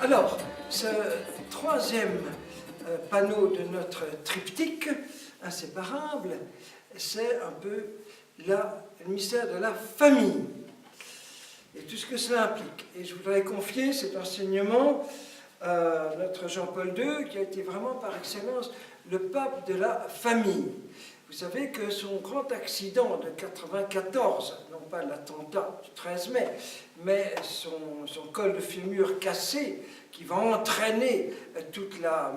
Alors, ce troisième panneau de notre triptyque inséparable, c'est un peu le mystère de la famille et tout ce que cela implique. Et je voudrais confier cet enseignement à notre Jean-Paul II, qui a été vraiment par excellence le pape de la famille. Vous savez que son grand accident de 1994, non pas l'attentat du 13 mai, mais son col de fémur cassé, qui va entraîner toute la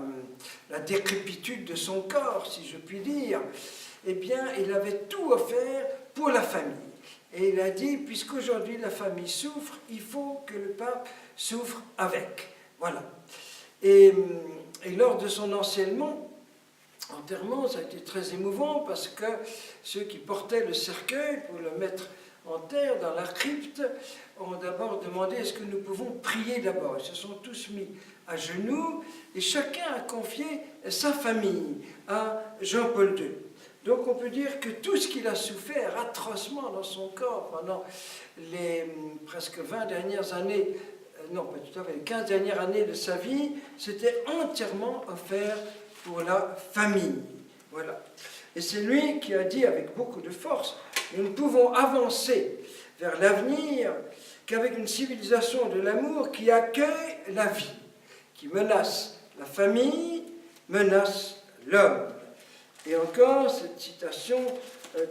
décrépitude de son corps, si je puis dire, eh bien, il avait tout à faire pour la famille. Et il a dit, puisqu'aujourd'hui la famille souffre, il faut que le pape souffre avec. Voilà. Et lors de son enterrement, ça a été très émouvant parce que ceux qui portaient le cercueil pour le mettre en terre dans la crypte ont d'abord demandé est-ce que nous pouvons prier d'abord. Ils se sont tous mis à genoux et chacun a confié sa famille à Jean-Paul II. Donc on peut dire que tout ce qu'il a souffert atrocement dans son corps pendant les presque 20 dernières années, non pas tout à fait, les 15 dernières années de sa vie, c'était entièrement offert pour la famille. Voilà. Et c'est lui qui a dit avec beaucoup de force, nous ne pouvons avancer vers l'avenir qu'avec une civilisation de l'amour qui accueille la vie, qui menace la famille, menace l'homme. Et encore, cette citation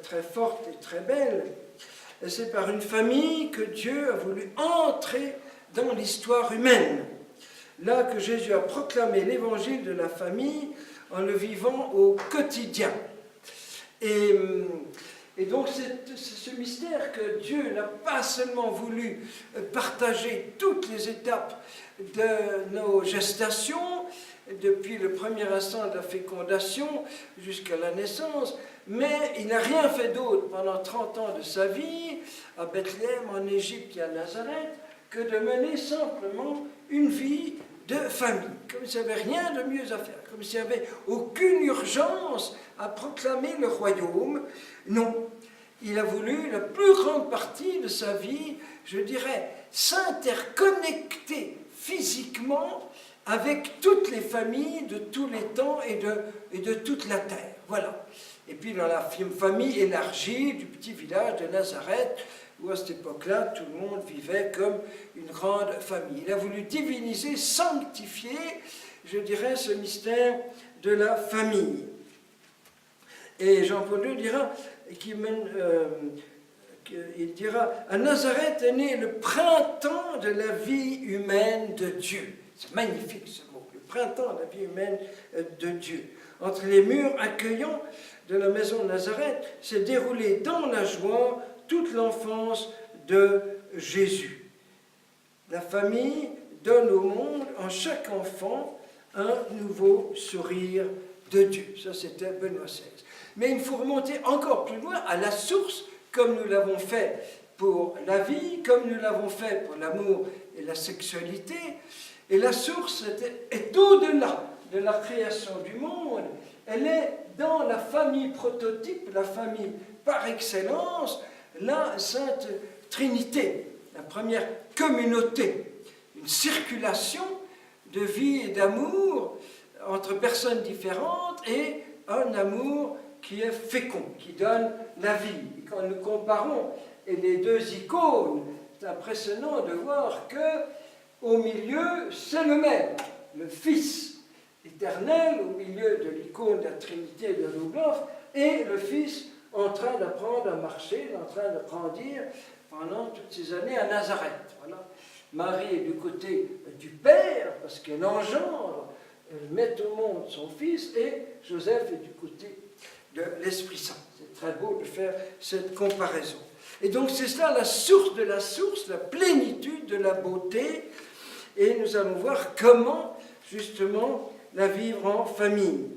très forte et très belle, c'est par une famille que Dieu a voulu entrer dans l'histoire humaine. Là que Jésus a proclamé l'évangile de la famille en le vivant au quotidien. Et donc c'est ce mystère que Dieu n'a pas seulement voulu partager toutes les étapes de nos gestations, depuis le premier instant de la fécondation jusqu'à la naissance, mais il n'a rien fait d'autre pendant 30 ans de sa vie, à Bethléem, en Égypte et à Nazareth, que de mener simplement une vie de famille, comme s'il n'y avait rien de mieux à faire, comme s'il n'y avait aucune urgence à proclamer le royaume. Non, il a voulu la plus grande partie de sa vie, je dirais, s'interconnecter physiquement avec toutes les familles de tous les temps et de toute la terre. Voilà. Et puis dans la famille élargie du petit village de Nazareth, où à cette époque-là, tout le monde vivait comme une grande famille. Il a voulu diviniser, sanctifier, je dirais, ce mystère de la famille. Et Jean-Paul II dira, il dira, à Nazareth est né le printemps de la vie humaine de Dieu. C'est magnifique ce mot, le printemps de la vie humaine de Dieu. Entre les murs accueillants de la maison de Nazareth s'est déroulé dans la joie toute l'enfance de Jésus. La famille donne au monde, en chaque enfant, un nouveau sourire de Dieu. Ça, c'était Benoît XVI. Mais il faut remonter encore plus loin à la source, comme nous l'avons fait pour la vie, comme nous l'avons fait pour l'amour et la sexualité. Et la source est au-delà de la création du monde. Elle est dans la famille prototype, la famille par excellence, la Sainte Trinité, la première communauté, une circulation de vie et d'amour entre personnes différentes et un amour qui est fécond, qui donne la vie. Et quand nous comparons les deux icônes, c'est impressionnant de voir que au milieu, c'est le même, le Fils éternel, au milieu de l'icône de la Trinité de Rudolph, et le Fils en train d'apprendre à marcher, en train de grandir pendant toutes ces années à Nazareth. Voilà. Marie est du côté du Père, parce qu'elle engendre, elle met au monde son Fils, et Joseph est du côté de l'Esprit Saint. C'est très beau de faire cette comparaison. Et donc c'est cela la source, la plénitude de la beauté, et nous allons voir comment, justement, la vivre en famille.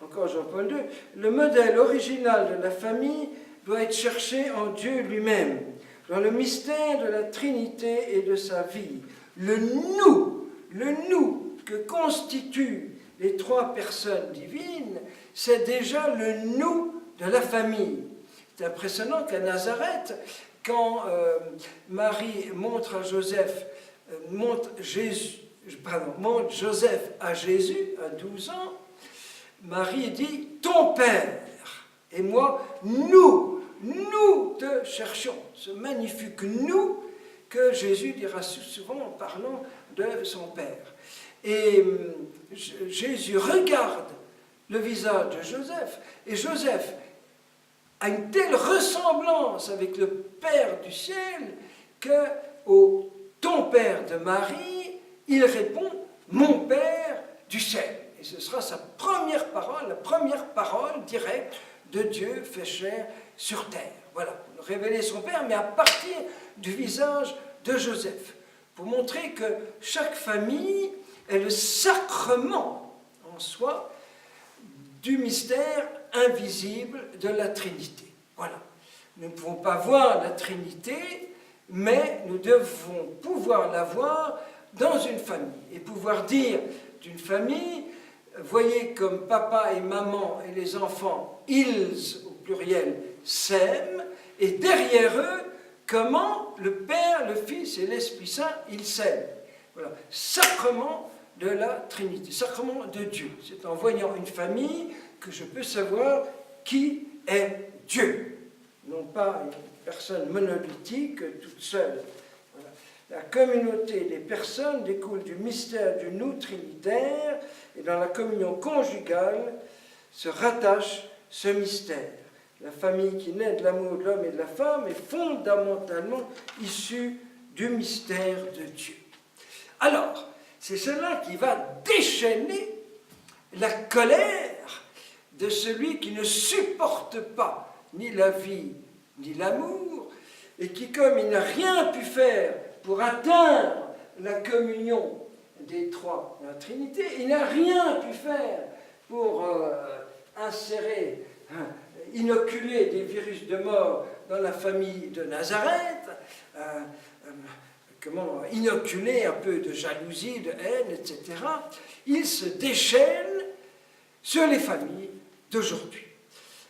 Encore Jean-Paul II, le modèle original de la famille doit être cherché en Dieu lui-même, dans le mystère de la Trinité et de sa vie. Le nous que constituent les trois personnes divines, c'est déjà le nous de la famille. C'est impressionnant qu'à Nazareth, quand Marie montre à Joseph, montre Jésus, montre Joseph à Jésus, à 12 ans, Marie dit « ton père » et moi « nous te cherchons ». Ce magnifique « nous » que Jésus dira souvent en parlant de son père. Et Jésus regarde le visage de Joseph, et Joseph a une telle ressemblance avec le Père du ciel que au « ton père » de Marie, il répond « mon Père du ciel ». Et ce sera sa première parole, la première parole directe de Dieu fait chair sur terre. Voilà, pour révéler son Père, mais à partir du visage de Joseph, pour montrer que chaque famille est le sacrement en soi du mystère invisible de la Trinité. Voilà. Nous ne pouvons pas voir la Trinité, mais nous devons pouvoir la voir dans une famille. Et pouvoir dire d'une famille, voyez comme papa et maman et les enfants, ils, au pluriel, s'aiment, et derrière eux, comment le Père, le Fils et l'Esprit Saint, ils s'aiment. Voilà. Sacrement de la Trinité, sacrement de Dieu. C'est en voyant une famille que je peux savoir qui est Dieu. Non pas une personne monolithique, toute seule. Voilà. La communauté des personnes découle du mystère du nous trinitaire, et dans la communion conjugale se rattache ce mystère. La famille qui naît de l'amour de l'homme et de la femme est fondamentalement issue du mystère de Dieu. Alors, c'est cela qui va déchaîner la colère de celui qui ne supporte pas ni la vie ni l'amour, et qui, comme il n'a rien pu faire pour atteindre la communion des trois de la Trinité, il n'a rien pu faire pour insérer, inoculer des virus de mort dans la famille de Nazareth, inoculer un peu de jalousie, de haine, etc. Il se déchaîne sur les familles d'aujourd'hui.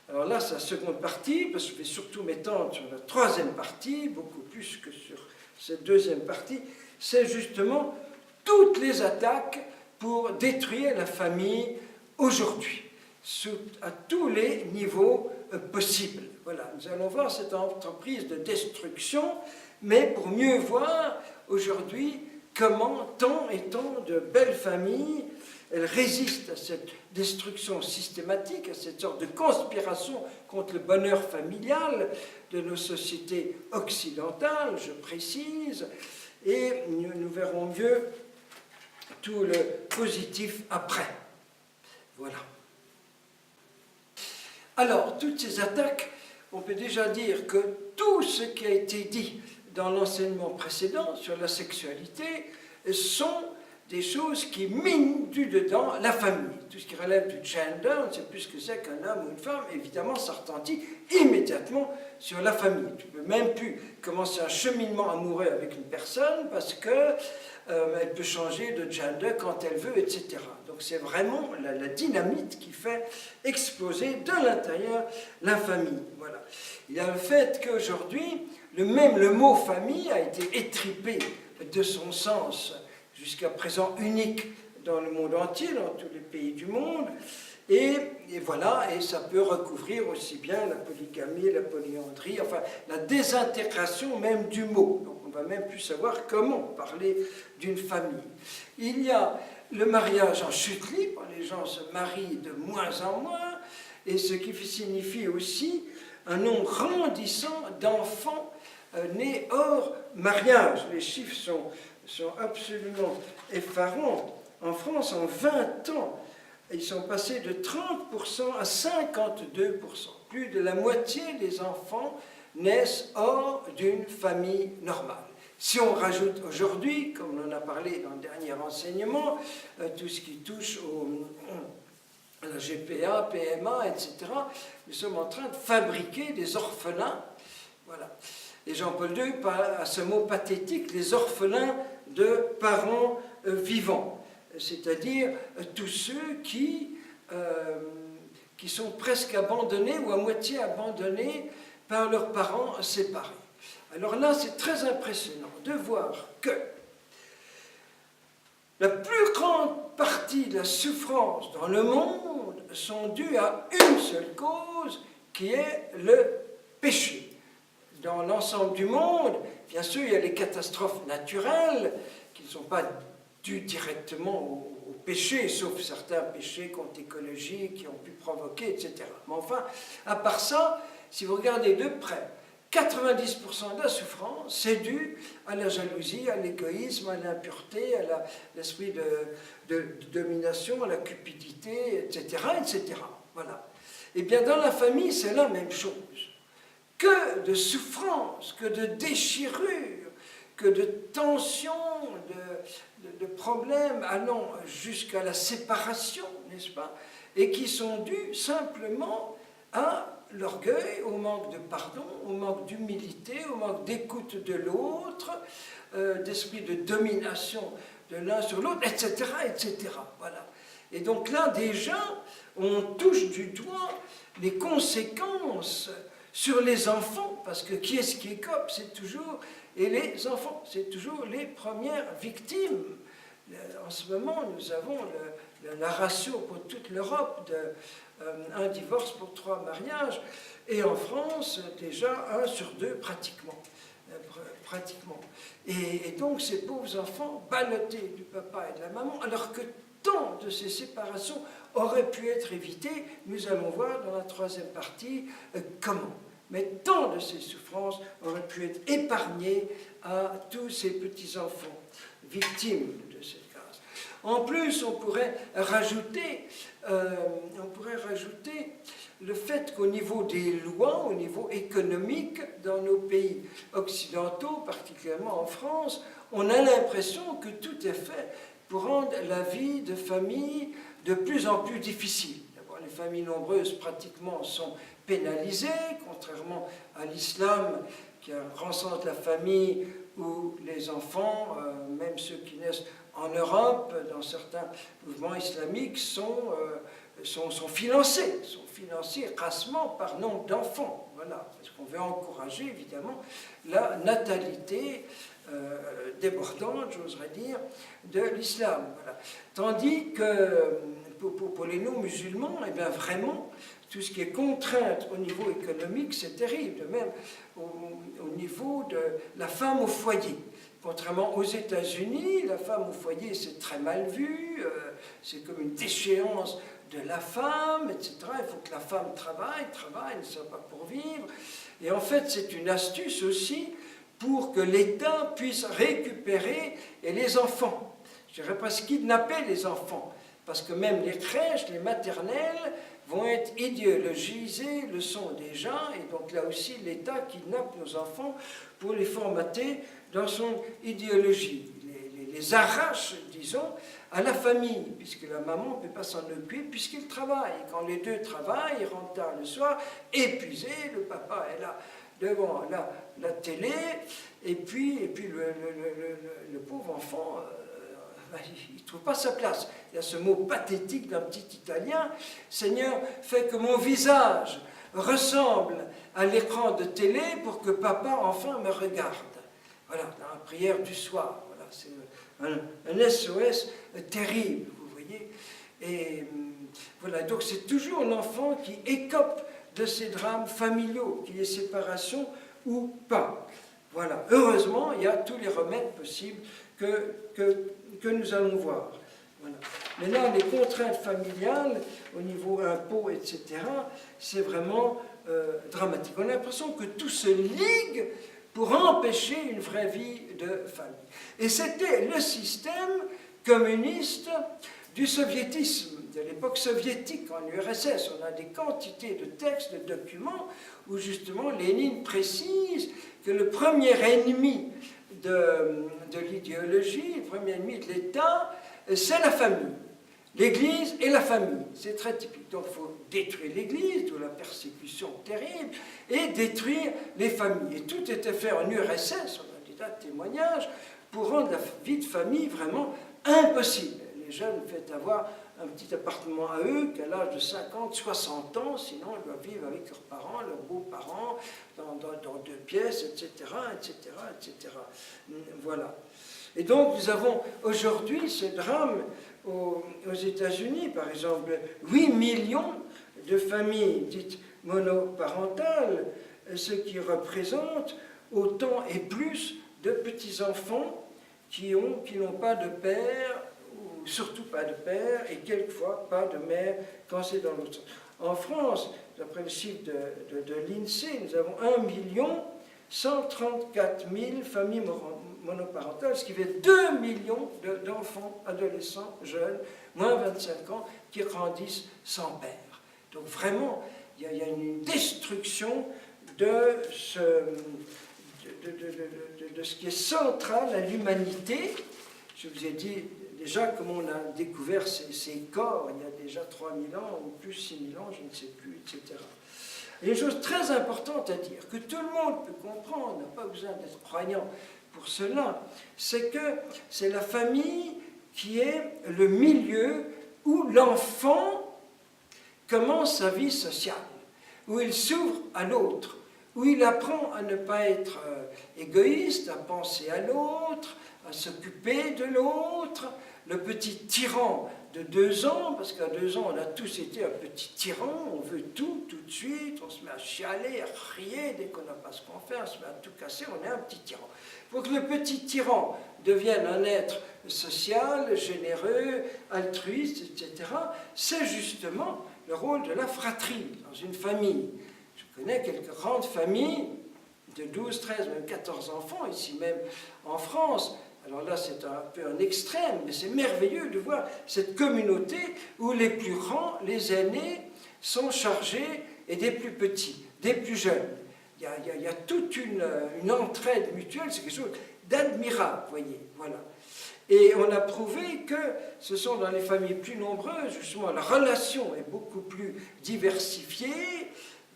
Alors là, c'est la seconde partie, parce que je vais surtout m'étendre sur la troisième partie, beaucoup plus que sur cette deuxième partie, c'est justement toutes les attaques pour détruire la famille aujourd'hui, à tous les niveaux possibles. Voilà, nous allons voir cette entreprise de destruction, mais pour mieux voir aujourd'hui comment tant et tant de belles familles, elles résistent à cette destruction systématique, à cette sorte de conspiration contre le bonheur familial de nos sociétés occidentales, je précise, et nous verrons mieux tout le positif après. Voilà. Alors, toutes ces attaques, on peut déjà dire que tout ce qui a été dit dans l'enseignement précédent sur la sexualité sont des choses qui minent du dedans la famille. Tout ce qui relève du gender, on ne sait plus ce que c'est qu'un homme ou une femme, évidemment, ça retentit immédiatement sur la famille. Tu ne peux même plus commencer un cheminement amoureux avec une personne parce qu'elle peut changer de gender quand elle veut, etc. Donc c'est vraiment la dynamite qui fait exploser de l'intérieur la famille. Voilà. Il y a le fait qu'aujourd'hui, le mot famille a été étripé de son sens jusqu'à présent unique dans le monde entier, dans tous les pays du monde, et voilà, et ça peut recouvrir aussi bien la polygamie, la polyandrie, enfin la désintégration même du mot. Donc on ne va même plus savoir comment parler d'une famille. Il y a le mariage en chute libre, les gens se marient de moins en moins, et ce qui signifie aussi un nombre grandissant d'enfants nés hors mariage. Les chiffres sont absolument effarants. En France, en 20 ans, ils sont passés de 30% à 52%. Plus de la moitié des enfants naissent hors d'une famille normale. Si on rajoute aujourd'hui, comme on en a parlé dans le dernier enseignement, tout ce qui touche à la GPA, PMA, etc., nous sommes en train de fabriquer des orphelins. Voilà. Et Jean-Paul II parle à ce mot pathétique, les orphelins de parents vivants, c'est-à-dire tous ceux qui sont presque abandonnés ou à moitié abandonnés par leurs parents séparés. Alors là, c'est très impressionnant de voir que La plus grande partie de la souffrance dans le monde sont dues à une seule cause, qui est le péché. Dans l'ensemble du monde, bien sûr, il y a les catastrophes naturelles qui ne sont pas dues directement au péché, sauf certains péchés contre l'écologie qui ont pu provoquer, etc. Mais enfin, à part ça, si vous regardez de près, 90% de la souffrance, c'est dû à la jalousie, à l'égoïsme, à l'impureté, à l'esprit de domination, à la cupidité, etc., etc. Voilà. Eh bien, dans la famille, c'est la même chose. Que de souffrance, que de déchirure, que de tensions, de problèmes allant jusqu'à la séparation, n'est-ce pas? Et qui sont dus simplement à l'orgueil, au manque de pardon, au manque d'humilité, au manque d'écoute de l'autre, d'esprit de domination de l'un sur l'autre, etc., etc. Voilà. Et donc là, déjà, on touche du doigt les conséquences sur les enfants, parce que qui est-ce qui écope? C'est toujours, et les enfants, c'est toujours les premières victimes. En ce moment, nous avons la ratio pour toute l'Europe de un divorce pour 3 mariages, et en France, déjà 1 sur 2 pratiquement. Et donc ces pauvres enfants ballottés du papa et de la maman, alors que tant de ces séparations auraient pu être évitées, nous allons voir dans la 3e partie comment. Mais tant de ces souffrances auraient pu être épargnées à tous ces petits-enfants victimes de cette grâce. En plus, on pourrait rajouter le fait qu'au niveau des lois, au niveau économique, dans nos pays occidentaux, particulièrement en France, on a l'impression que tout est fait pour rendre la vie de famille de plus en plus difficile. D'abord, les familles nombreuses pratiquement sont pénalisées, contrairement à l'islam qui recense la famille où les enfants, même ceux qui naissent en Europe, dans certains mouvements islamiques, sont financés grassement par nombre d'enfants. Voilà, parce qu'on veut encourager évidemment la natalité débordante, j'oserais dire, de l'islam. Voilà. Tandis que pour les non-musulmans, eh bien vraiment, tout ce qui est contrainte au niveau économique, c'est terrible, de même au niveau de la femme au foyer. Contrairement aux États-Unis, la femme au foyer, c'est très mal vu, c'est comme une déchéance de la femme, etc. Il faut que la femme travaille, ne soit pas pour vivre. Et en fait, c'est une astuce aussi pour que l'État puisse récupérer les enfants. Je dirais presque kidnapper les enfants, parce que même les crèches, les maternelles vont être idéologisées, le sont déjà, et donc là aussi l'État kidnappe nos enfants pour les formater dans son idéologie. Les arrache, disons, à la famille, puisque la maman ne peut pas s'en occuper, puisqu'il travaille. Quand les deux travaillent, ils rentrent tard le soir, épuisés, le papa est là devant la télé, et puis le pauvre enfant, il ne trouve pas sa place. Il y a ce mot pathétique d'un petit Italien, « Seigneur, fais que mon visage ressemble à l'écran de télé pour que papa enfin me regarde. » Voilà, dans la prière du soir. Voilà, c'est un SOS terrible, vous voyez. Et voilà, donc c'est toujours l'enfant qui écope de ces drames familiaux, qu'il y ait séparation ou pas. Voilà, heureusement, il y a tous les remèdes possibles que nous allons voir. Voilà. Maintenant, les contraintes familiales, au niveau impôts, etc., c'est vraiment dramatique. On a l'impression que tout se ligue pour empêcher une vraie vie de famille. Et c'était le système communiste du soviétisme, de l'époque soviétique en URSS. On a des quantités de textes, de documents, où justement Lénine précise que le premier ennemi de l'idéologie, le premier ennemi de l'État, c'est la famille. L'Église et la famille, c'est très typique. Donc il faut détruire l'Église, d'où la persécution terrible, et détruire les familles. Et tout était fait en URSS, on a des tas de témoignages, pour rendre la vie de famille vraiment impossible. Les jeunes font avoir un petit appartement à eux qu'à l'âge de 50, 60 ans, sinon ils doivent vivre avec leurs parents, leurs beaux-parents, dans 2 pièces, etc., etc., etc. Voilà. Et donc nous avons aujourd'hui ce drame aux États-Unis, par exemple, 8 millions de familles dites monoparentales, ce qui représente autant et plus de petits-enfants qui n'ont pas de père, ou surtout pas de père, et quelquefois pas de mère quand c'est dans l'autre sens. En France, d'après le chiffre de l'INSEE, nous avons 1 134 000 familles monoparentales, ce qui fait 2 millions d'enfants, adolescents, jeunes, moins 25 ans, qui grandissent sans père. Donc vraiment, il y a une destruction de ce qui est central à l'humanité. Je vous ai dit déjà comment on a découvert ces corps il y a déjà 3000 ans ou plus 6000 ans, je ne sais plus, etc. Et une chose très importante à dire, que tout le monde peut comprendre, n'a pas besoin d'être croyant pour cela, c'est que c'est la famille qui est le milieu où l'enfant commence sa vie sociale, où il s'ouvre à l'autre, où il apprend à ne pas être égoïste, à penser à l'autre, à s'occuper de l'autre. Le petit tyran de 2 ans, parce qu'à 2 ans, on a tous été un petit tyran, on veut tout de suite, on se met à chialer, à crier, dès qu'on n'a pas ce qu'on fait, on se met à tout casser, on est un petit tyran. Pour que le petit tyran devienne un être social, généreux, altruiste, etc., c'est justement le rôle de la fratrie dans une famille. Je connais quelques grandes familles de 12, 13, même 14 enfants, ici même en France. Alors là, c'est un peu un extrême, mais c'est merveilleux de voir cette communauté où les plus grands, les aînés, sont chargés, et des plus petits, des plus jeunes. Il y a toute une entraide mutuelle, c'est quelque chose d'admirable, voyez, voilà. Et on a prouvé que ce sont dans les familles plus nombreuses, justement, la relation est beaucoup plus diversifiée,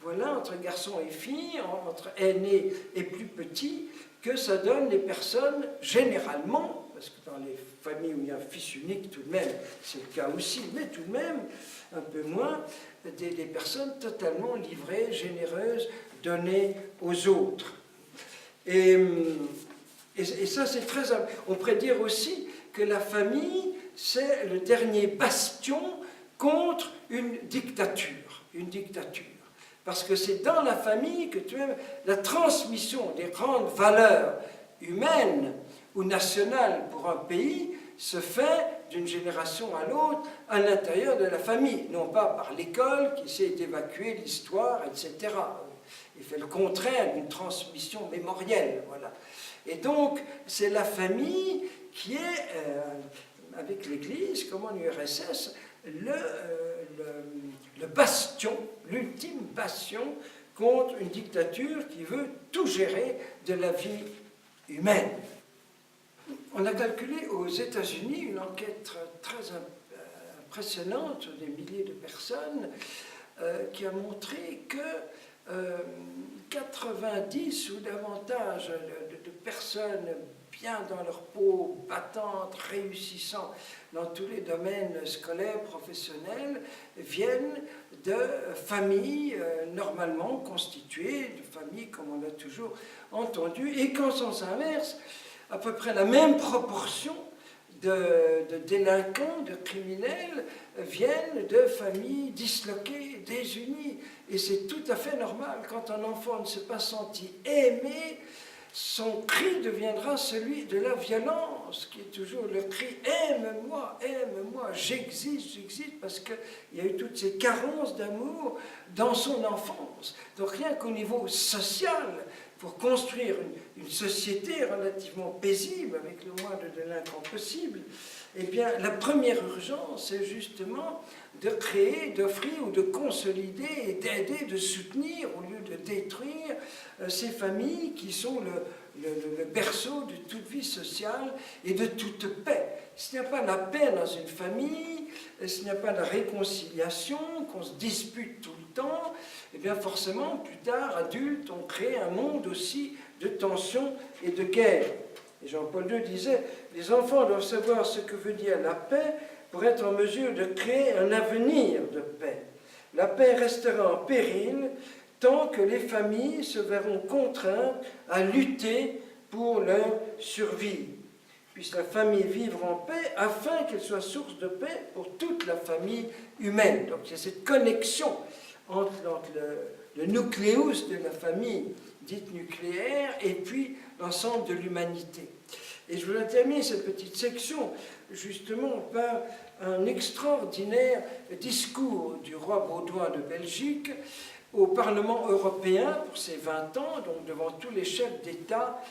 voilà, entre garçons et filles, entre aînés et plus petits, que ça donne les personnes, généralement, parce que dans les familles où il y a un fils unique, tout de même, c'est le cas aussi, mais tout de même, un peu moins, des personnes totalement livrées, généreuses, données aux autres. Et ça, c'est très... On pourrait dire aussi que la famille, c'est le dernier bastion contre une dictature. Une dictature. Parce que c'est dans la famille que la transmission des grandes valeurs humaines ou nationales pour un pays se fait d'une génération à l'autre à l'intérieur de la famille, non pas par l'école qui essaie d'évacuer l'histoire, etc. Il fait le contraire d'une transmission mémorielle, voilà. Et donc, c'est la famille qui est, avec l'Église, comme en URSS, le bastion, l'ultime bastion contre une dictature qui veut tout gérer de la vie humaine. On a calculé aux États-Unis une enquête très impressionnante des milliers de personnes qui a montré que 90 ou davantage de personnes bien dans leur peau, battantes, réussissant dans tous les domaines scolaires, professionnels, viennent de familles normalement constituées, de familles comme on l'a toujours entendu, et qu'en sens inverse, à peu près la même proportion de délinquants, de criminels, viennent de familles disloquées, désunies. Et c'est tout à fait normal. Quand un enfant ne s'est pas senti aimé, son cri deviendra celui de la violence, qui est toujours le cri « aime-moi, aime-moi, j'existe », parce qu'il y a eu toutes ces carences d'amour dans son enfance. Donc rien qu'au niveau social, pour construire une société relativement paisible, avec le moins de délinquants possible, eh bien, la première urgence, c'est justement de créer, d'offrir ou de consolider et d'aider, de soutenir, au lieu de détruire ces familles qui sont le berceau de toute vie sociale et de toute paix. S'il n'y a pas la paix dans une famille, s'il n'y a pas de réconciliation, qu'on se dispute tout le temps, eh bien forcément, plus tard, adultes, on crée un monde aussi de tensions et de guerre. Et Jean-Paul II disait, les enfants doivent savoir ce que veut dire la paix pour être en mesure de créer un avenir de paix. La paix restera en péril tant que les familles se verront contraintes à lutter pour leur survie. puisse la famille vivre en paix, afin qu'elle soit source de paix pour toute la famille humaine. Donc il y a cette connexion entre le nucléus de la famille dite nucléaire et puis l'ensemble de l'humanité. Et je voudrais terminer cette petite section justement par un extraordinaire discours du roi Baudouin de Belgique au Parlement européen pour ses 20 ans, donc devant tous les chefs d'État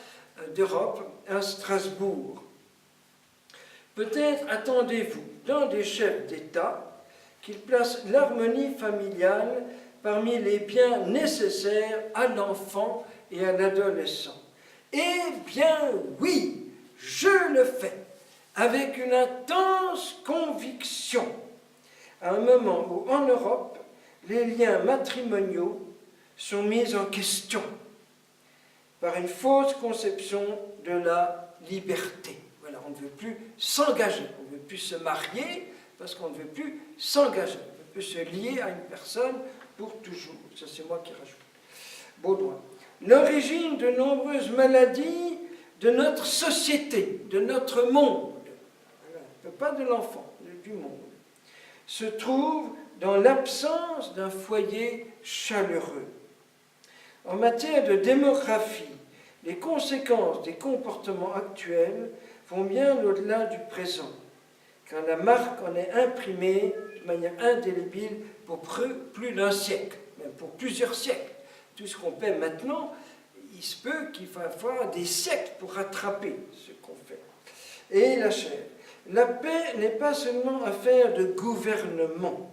d'Europe à Strasbourg. Peut-être attendez-vous d'un des chefs d'État qu'il place l'harmonie familiale parmi les biens nécessaires à l'enfant et à l'adolescent. Eh bien oui, je le fais, avec une intense conviction, à un moment où en Europe, les liens matrimoniaux sont mis en question par une fausse conception de la liberté. Voilà, on ne veut plus s'engager, on ne veut plus se marier parce qu'on ne veut plus s'engager, on ne veut plus se lier à une personne pour toujours. Ça, c'est moi qui rajoute. Baudouin. L'origine de nombreuses maladies de notre société, de notre monde, pas de l'enfant, du monde, se trouve dans l'absence d'un foyer chaleureux. En matière de démographie, les conséquences des comportements actuels vont bien au-delà du présent, car la marque en est imprimée de manière indélébile pour plus d'un siècle, même pour plusieurs siècles. Tout ce qu'on fait maintenant, il se peut qu'il va falloir des siècles pour rattraper ce qu'on fait. Et il achève. La paix n'est pas seulement affaire de gouvernement.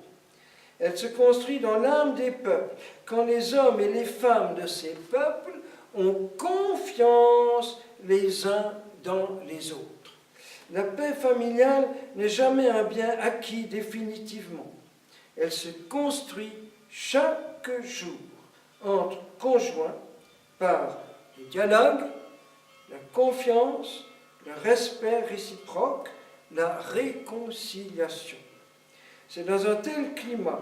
Elle se construit dans l'âme des peuples, quand les hommes et les femmes de ces peuples ont confiance les uns dans les autres. La paix familiale n'est jamais un bien acquis définitivement. Elle se construit chaque jour entre conjoints par le dialogue, la confiance, le respect réciproque, la réconciliation. C'est dans un tel climat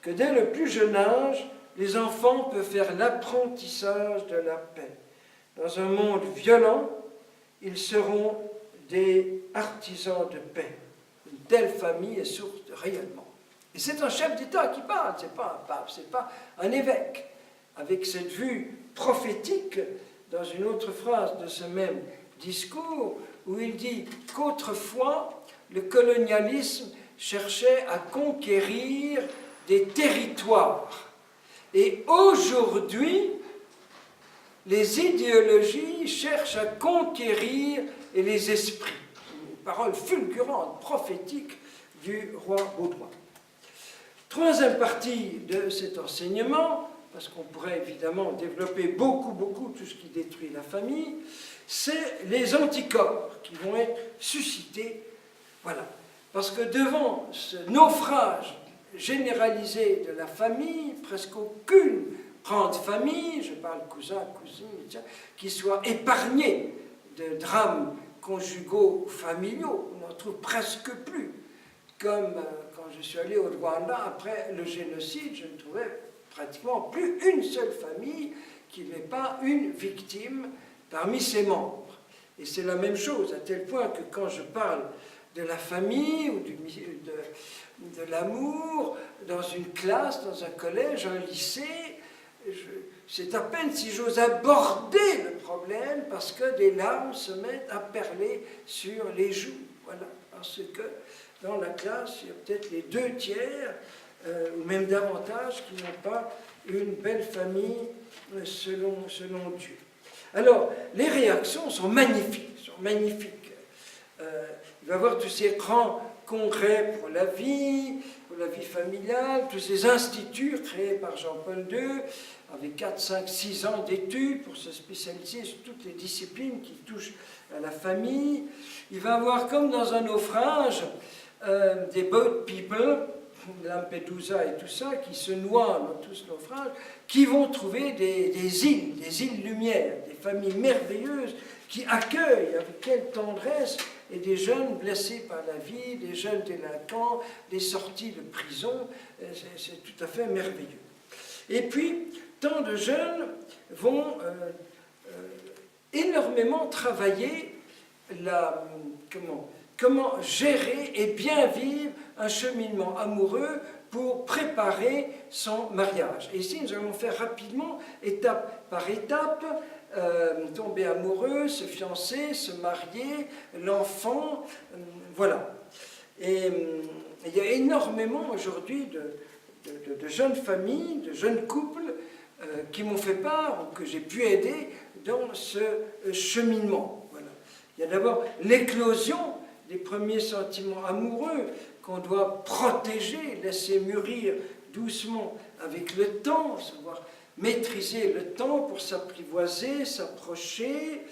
que dès le plus jeune âge, les enfants peuvent faire l'apprentissage de la paix. Dans un monde violent, ils seront des artisans de paix. Une telle famille est source de rayonnement. Et c'est un chef d'État qui parle, ce n'est pas un pape, ce n'est pas un évêque. Avec cette vue prophétique, dans une autre phrase de ce même discours, où il dit qu'autrefois, le colonialisme cherchait à conquérir des territoires. Et aujourd'hui, les idéologies cherchent à conquérir les esprits. Une parole fulgurante, prophétique du roi Baudouin. Troisième partie de cet enseignement, parce qu'on pourrait évidemment développer beaucoup tout ce qui détruit la famille, c'est les anticorps qui vont être suscités. Voilà. Parce que devant ce naufrage généralisé de la famille, presque aucune grande famille, je parle cousin, cousine, qui soit épargnée de drames conjugaux ou familiaux, on n'en trouve presque plus. Comme quand je suis allé au Rwanda, après le génocide, je ne trouvais pratiquement plus une seule famille qui n'ait pas une victime parmi ses membres. Et c'est la même chose, à tel point que quand je parle de la famille ou de l'amour dans une classe, dans un collège, un lycée, c'est à peine si j'ose aborder le problème parce que des larmes se mettent à perler sur les joues. Voilà, parce que dans la classe, il y a peut-être les 2 tiers, ou même davantage, qui n'ont pas une belle famille selon Dieu. Alors, les réactions sont magnifiques, il va y avoir tous ces grands congrès pour la vie familiale, tous ces instituts créés par Jean-Paul II, avec 4, 5, 6 ans d'études pour se spécialiser sur toutes les disciplines qui touchent à la famille. Il va y avoir, comme dans un naufrage, des boat people, Lampedusa et tout ça, qui se noient dans tout ce naufrage, qui vont trouver des îles lumières, des familles merveilleuses qui accueillent avec quelle tendresse et des jeunes blessés par la vie, des jeunes délinquants, des sorties de prison. C'est tout à fait merveilleux. Et puis, tant de jeunes vont énormément travailler comment gérer et bien vivre un cheminement amoureux pour préparer son mariage. Et ici, nous allons faire rapidement, étape par étape, tomber amoureux, se fiancer, se marier, l'enfant, voilà. Et il y a énormément aujourd'hui de jeunes familles, de jeunes couples qui m'ont fait part, ou que j'ai pu aider dans ce cheminement. Voilà. Il y a d'abord l'éclosion des premiers sentiments amoureux qu'on doit protéger, laisser mûrir doucement avec le temps, savoir maîtriser le temps pour s'apprivoiser, s'approcher,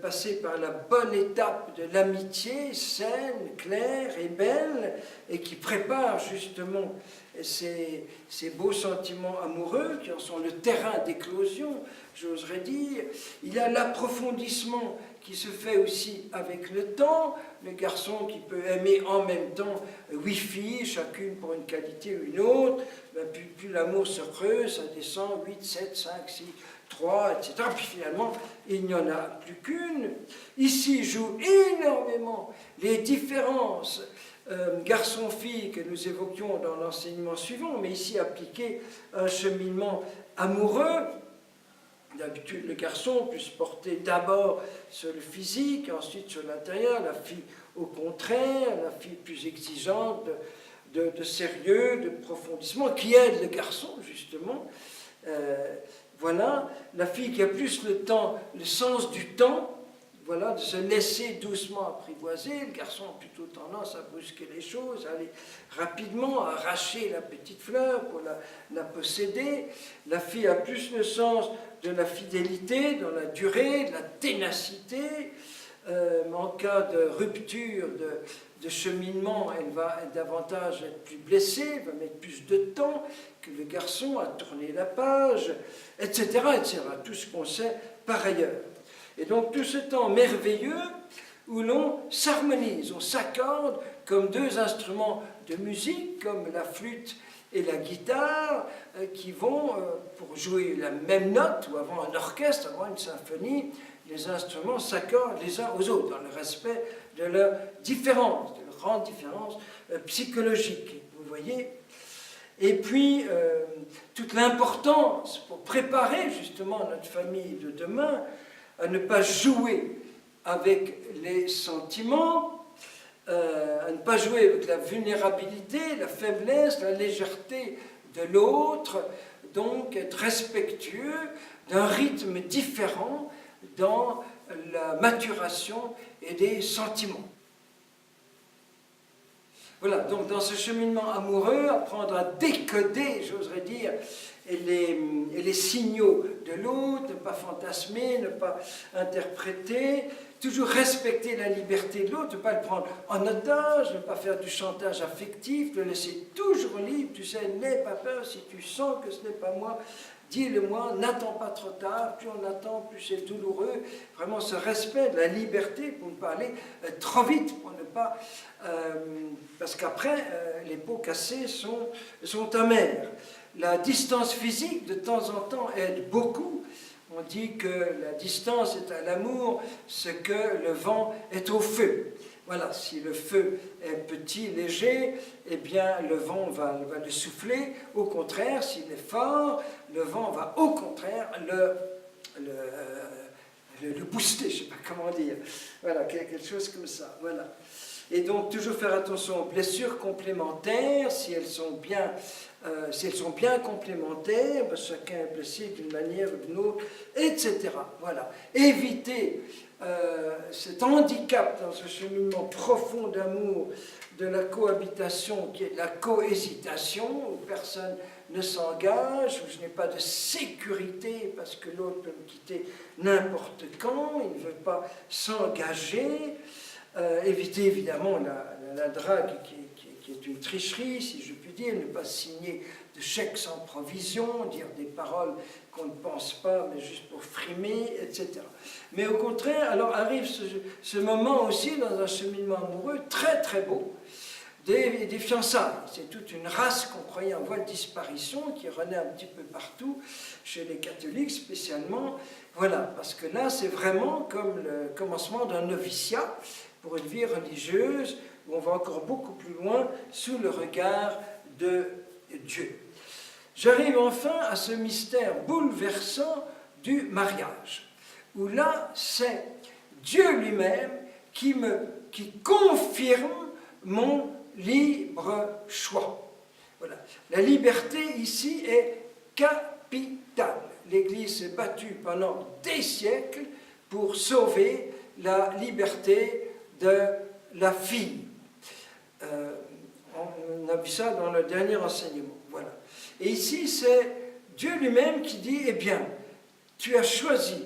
passer par la bonne étape de l'amitié saine, claire et belle, et qui prépare justement ces beaux sentiments amoureux qui en sont le terrain d'éclosion, j'oserais dire. Il y a l'approfondissement qui se fait aussi avec le temps, le garçon qui peut aimer en même temps 8 filles, chacune pour une qualité ou une autre, ben plus l'amour se creuse, ça descend 8, 7, 5, 6, 3, etc. Puis finalement, il n'y en a plus qu'une. Ici jouent énormément les différences garçon-fille que nous évoquions dans l'enseignement suivant, mais ici appliqué à un cheminement amoureux. D'habitude, le garçon peut se porter d'abord sur le physique, ensuite sur l'intérieur, la fille au contraire, la fille plus exigeante de sérieux, de profondissement, qui aide le garçon justement. Voilà, la fille qui a plus le temps, le sens du temps, voilà, de se laisser doucement apprivoiser. Le garçon a plutôt tendance à brusquer les choses, à aller rapidement, à arracher la petite fleur pour la posséder. La fille a plus le sens de la fidélité dans la durée, de la ténacité. En cas de rupture de cheminement, elle va davantage être plus blessée, va mettre plus de temps que le garçon à tourner la page, etc., etc. Tout ce qu'on sait par ailleurs. Et donc tout ce temps merveilleux où l'on s'harmonise, on s'accorde comme deux instruments de musique, comme la flûte et la guitare, qui vont, pour jouer la même note, ou avant un orchestre, avant une symphonie, les instruments s'accordent les uns aux autres, dans le respect de leurs différences, de leur grande différence psychologique, vous voyez. Et puis, toute l'importance pour préparer justement notre famille de demain, à ne pas jouer avec les sentiments, à ne pas jouer avec la vulnérabilité, la faiblesse, la légèreté de l'autre, donc être respectueux d'un rythme différent dans la maturation et des sentiments. Voilà, donc dans ce cheminement amoureux, apprendre à décoder, j'oserais dire, les signaux de l'autre, ne pas fantasmer, ne pas interpréter, toujours respecter la liberté de l'autre, ne pas le prendre en otage, ne pas faire du chantage affectif, le laisser toujours libre, tu sais, n'aie pas peur, si tu sens que ce n'est pas moi, dis-le-moi, n'attends pas trop tard, plus on attend, plus c'est douloureux, vraiment ce respect de la liberté pour ne pas aller trop vite, pour ne pas... parce qu'après, les pots cassés sont amers. La distance physique, de temps en temps, aide beaucoup. On dit que la distance est à l'amour ce que le vent est au feu. Voilà, si le feu est petit, léger, eh bien le vent va le souffler. Au contraire, s'il est fort, le vent va au contraire le booster, je ne sais pas comment dire. Voilà, quelque chose comme ça. Voilà. Et donc, toujours faire attention aux blessures complémentaires, si elles sont bien complémentaires, ben, chacun est blessé d'une manière ou d'une autre, etc. Voilà. Éviter cet handicap dans ce cheminement profond d'amour de la cohabitation, qui est la cohésitation, où personne ne s'engage, où je n'ai pas de sécurité parce que l'autre peut me quitter n'importe quand, il ne veut pas s'engager. Éviter évidemment la drague qui est une tricherie, si je puis dire, ne pas signer de chèques sans provision, dire des paroles qu'on ne pense pas, mais juste pour frimer, etc. Mais au contraire, alors arrive ce moment aussi dans un cheminement amoureux très très beau, des fiançailles. C'est toute une race qu'on croyait en voie de disparition, qui renaît un petit peu partout, chez les catholiques spécialement. Voilà, parce que là, c'est vraiment comme le commencement d'un noviciat pour une vie religieuse, où on va encore beaucoup plus loin sous le regard de Dieu. J'arrive enfin à ce mystère bouleversant du mariage, où là, c'est Dieu lui-même qui confirme mon libre choix. Voilà. La liberté ici est capitale. L'Église s'est battue pendant des siècles pour sauver la liberté de la fille. On a vu ça dans le dernier enseignement. Voilà. Et ici, c'est Dieu lui-même qui dit, eh bien, tu as choisi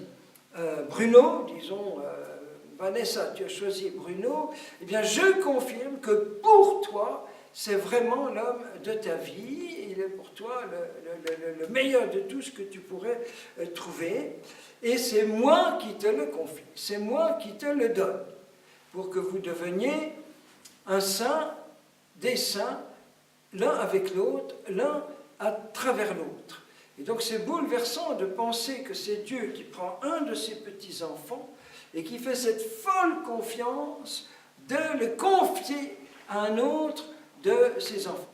Bruno, disons, Vanessa, tu as choisi Bruno, eh bien, je confirme que pour toi, c'est vraiment l'homme de ta vie, il est pour toi le meilleur de tout ce que tu pourrais trouver, et c'est moi qui te le confie, c'est moi qui te le donne, pour que vous deveniez un saint, des saints, l'un avec l'autre, l'un à travers l'autre. Et donc c'est bouleversant de penser que c'est Dieu qui prend un de ses petits-enfants et qui fait cette folle confiance de le confier à un autre de ses enfants.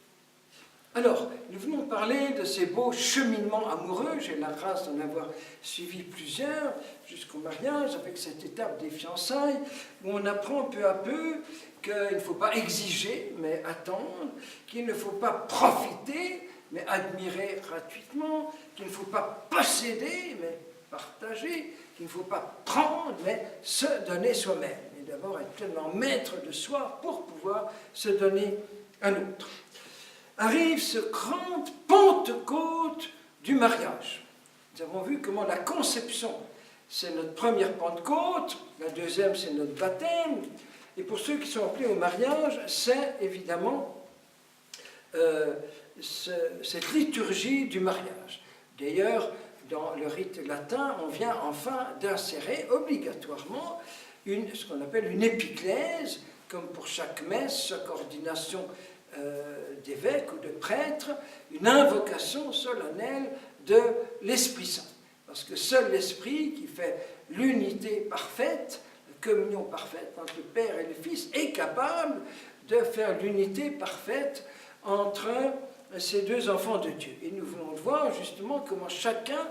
Alors, nous venons parler de ces beaux cheminements amoureux. J'ai la grâce d'en avoir suivi plusieurs jusqu'au mariage, avec cette étape des fiançailles, où on apprend peu à peu qu'il ne faut pas exiger, mais attendre, qu'il ne faut pas profiter, mais admirer gratuitement, qu'il ne faut pas posséder, mais partager, qu'il ne faut pas prendre, mais se donner soi-même. Et d'abord être pleinement maître de soi pour pouvoir se donner à l'autre. Arrive ce grand Pentecôte du mariage. Nous avons vu comment la conception, c'est notre première Pentecôte, la deuxième, c'est notre baptême, et pour ceux qui sont appelés au mariage, c'est évidemment cette liturgie du mariage. D'ailleurs, dans le rite latin, on vient enfin d'insérer obligatoirement ce qu'on appelle une épiclèse, comme pour chaque messe, chaque ordination d'évêque ou de prêtre, une invocation solennelle de l'Esprit Saint. Parce que seul l'Esprit qui fait l'unité parfaite, la communion parfaite entre le Père et le Fils, est capable de faire l'unité parfaite entre ces deux enfants de Dieu. Et nous voulons voir justement comment chacun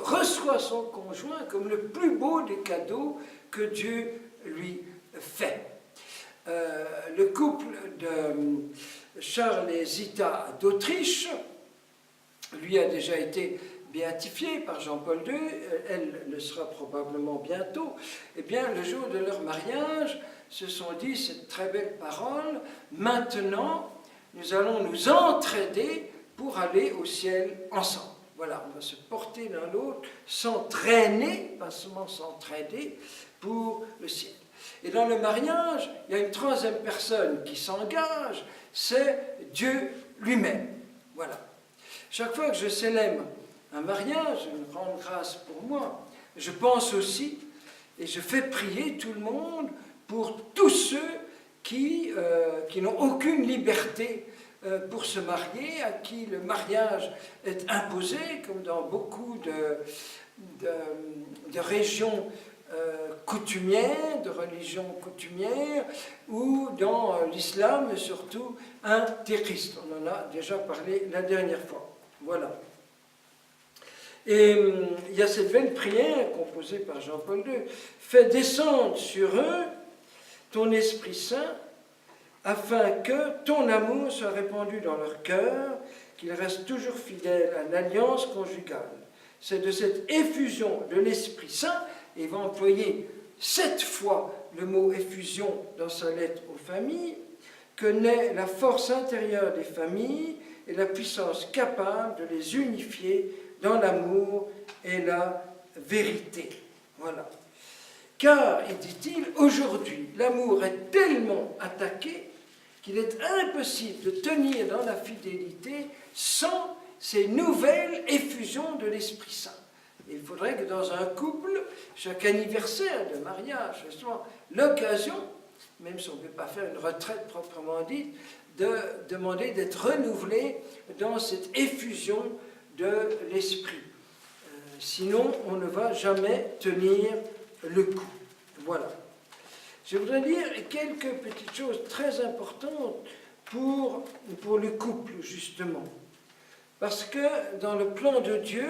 reçoit son conjoint comme le plus beau des cadeaux que Dieu lui fait. Le couple de Charles et Zita d'Autriche, lui a déjà été béatifié par Jean-Paul II, elle le sera probablement bientôt. Eh bien, le jour de leur mariage, se sont dit cette très belle parole, maintenant, nous allons nous entraider pour aller au ciel ensemble. Voilà, on va se porter l'un l'autre, s'entraîner, pas seulement s'entraider, pour le ciel. Et dans le mariage, il y a une troisième personne qui s'engage, c'est Dieu lui-même. Voilà. Chaque fois que je célèbre un mariage, une grande grâce pour moi, je pense aussi, et je fais prier tout le monde pour tous ceux qui n'ont aucune liberté pour se marier, à qui le mariage est imposé, comme dans beaucoup de régions coutumières, de religions coutumières, ou dans l'islam, surtout intériste. On en a déjà parlé la dernière fois. Voilà. Et il y a cette belle prière composée par Jean-Paul II. Fais descendre sur eux ton Esprit Saint, afin que ton amour soit répandu dans leur cœur, qu'ils restent toujours fidèles à l'alliance conjugale. C'est de cette effusion de l'Esprit Saint, et il va employer 7 fois le mot effusion dans sa lettre aux familles, que naît la force intérieure des familles et la puissance capable de les unifier dans l'amour et la vérité. Voilà. Car, dit-il, aujourd'hui, l'amour est tellement attaqué qu'il est impossible de tenir dans la fidélité sans ces nouvelles effusions de l'Esprit Saint. Et il faudrait que dans un couple, chaque anniversaire de mariage, ce soit l'occasion même si on ne peut pas faire une retraite proprement dite, de demander d'être renouvelé dans cette effusion de l'esprit. Sinon, on ne va jamais tenir le coup. Voilà. Je voudrais dire quelques petites choses très importantes pour le couple, justement. Parce que dans le plan de Dieu,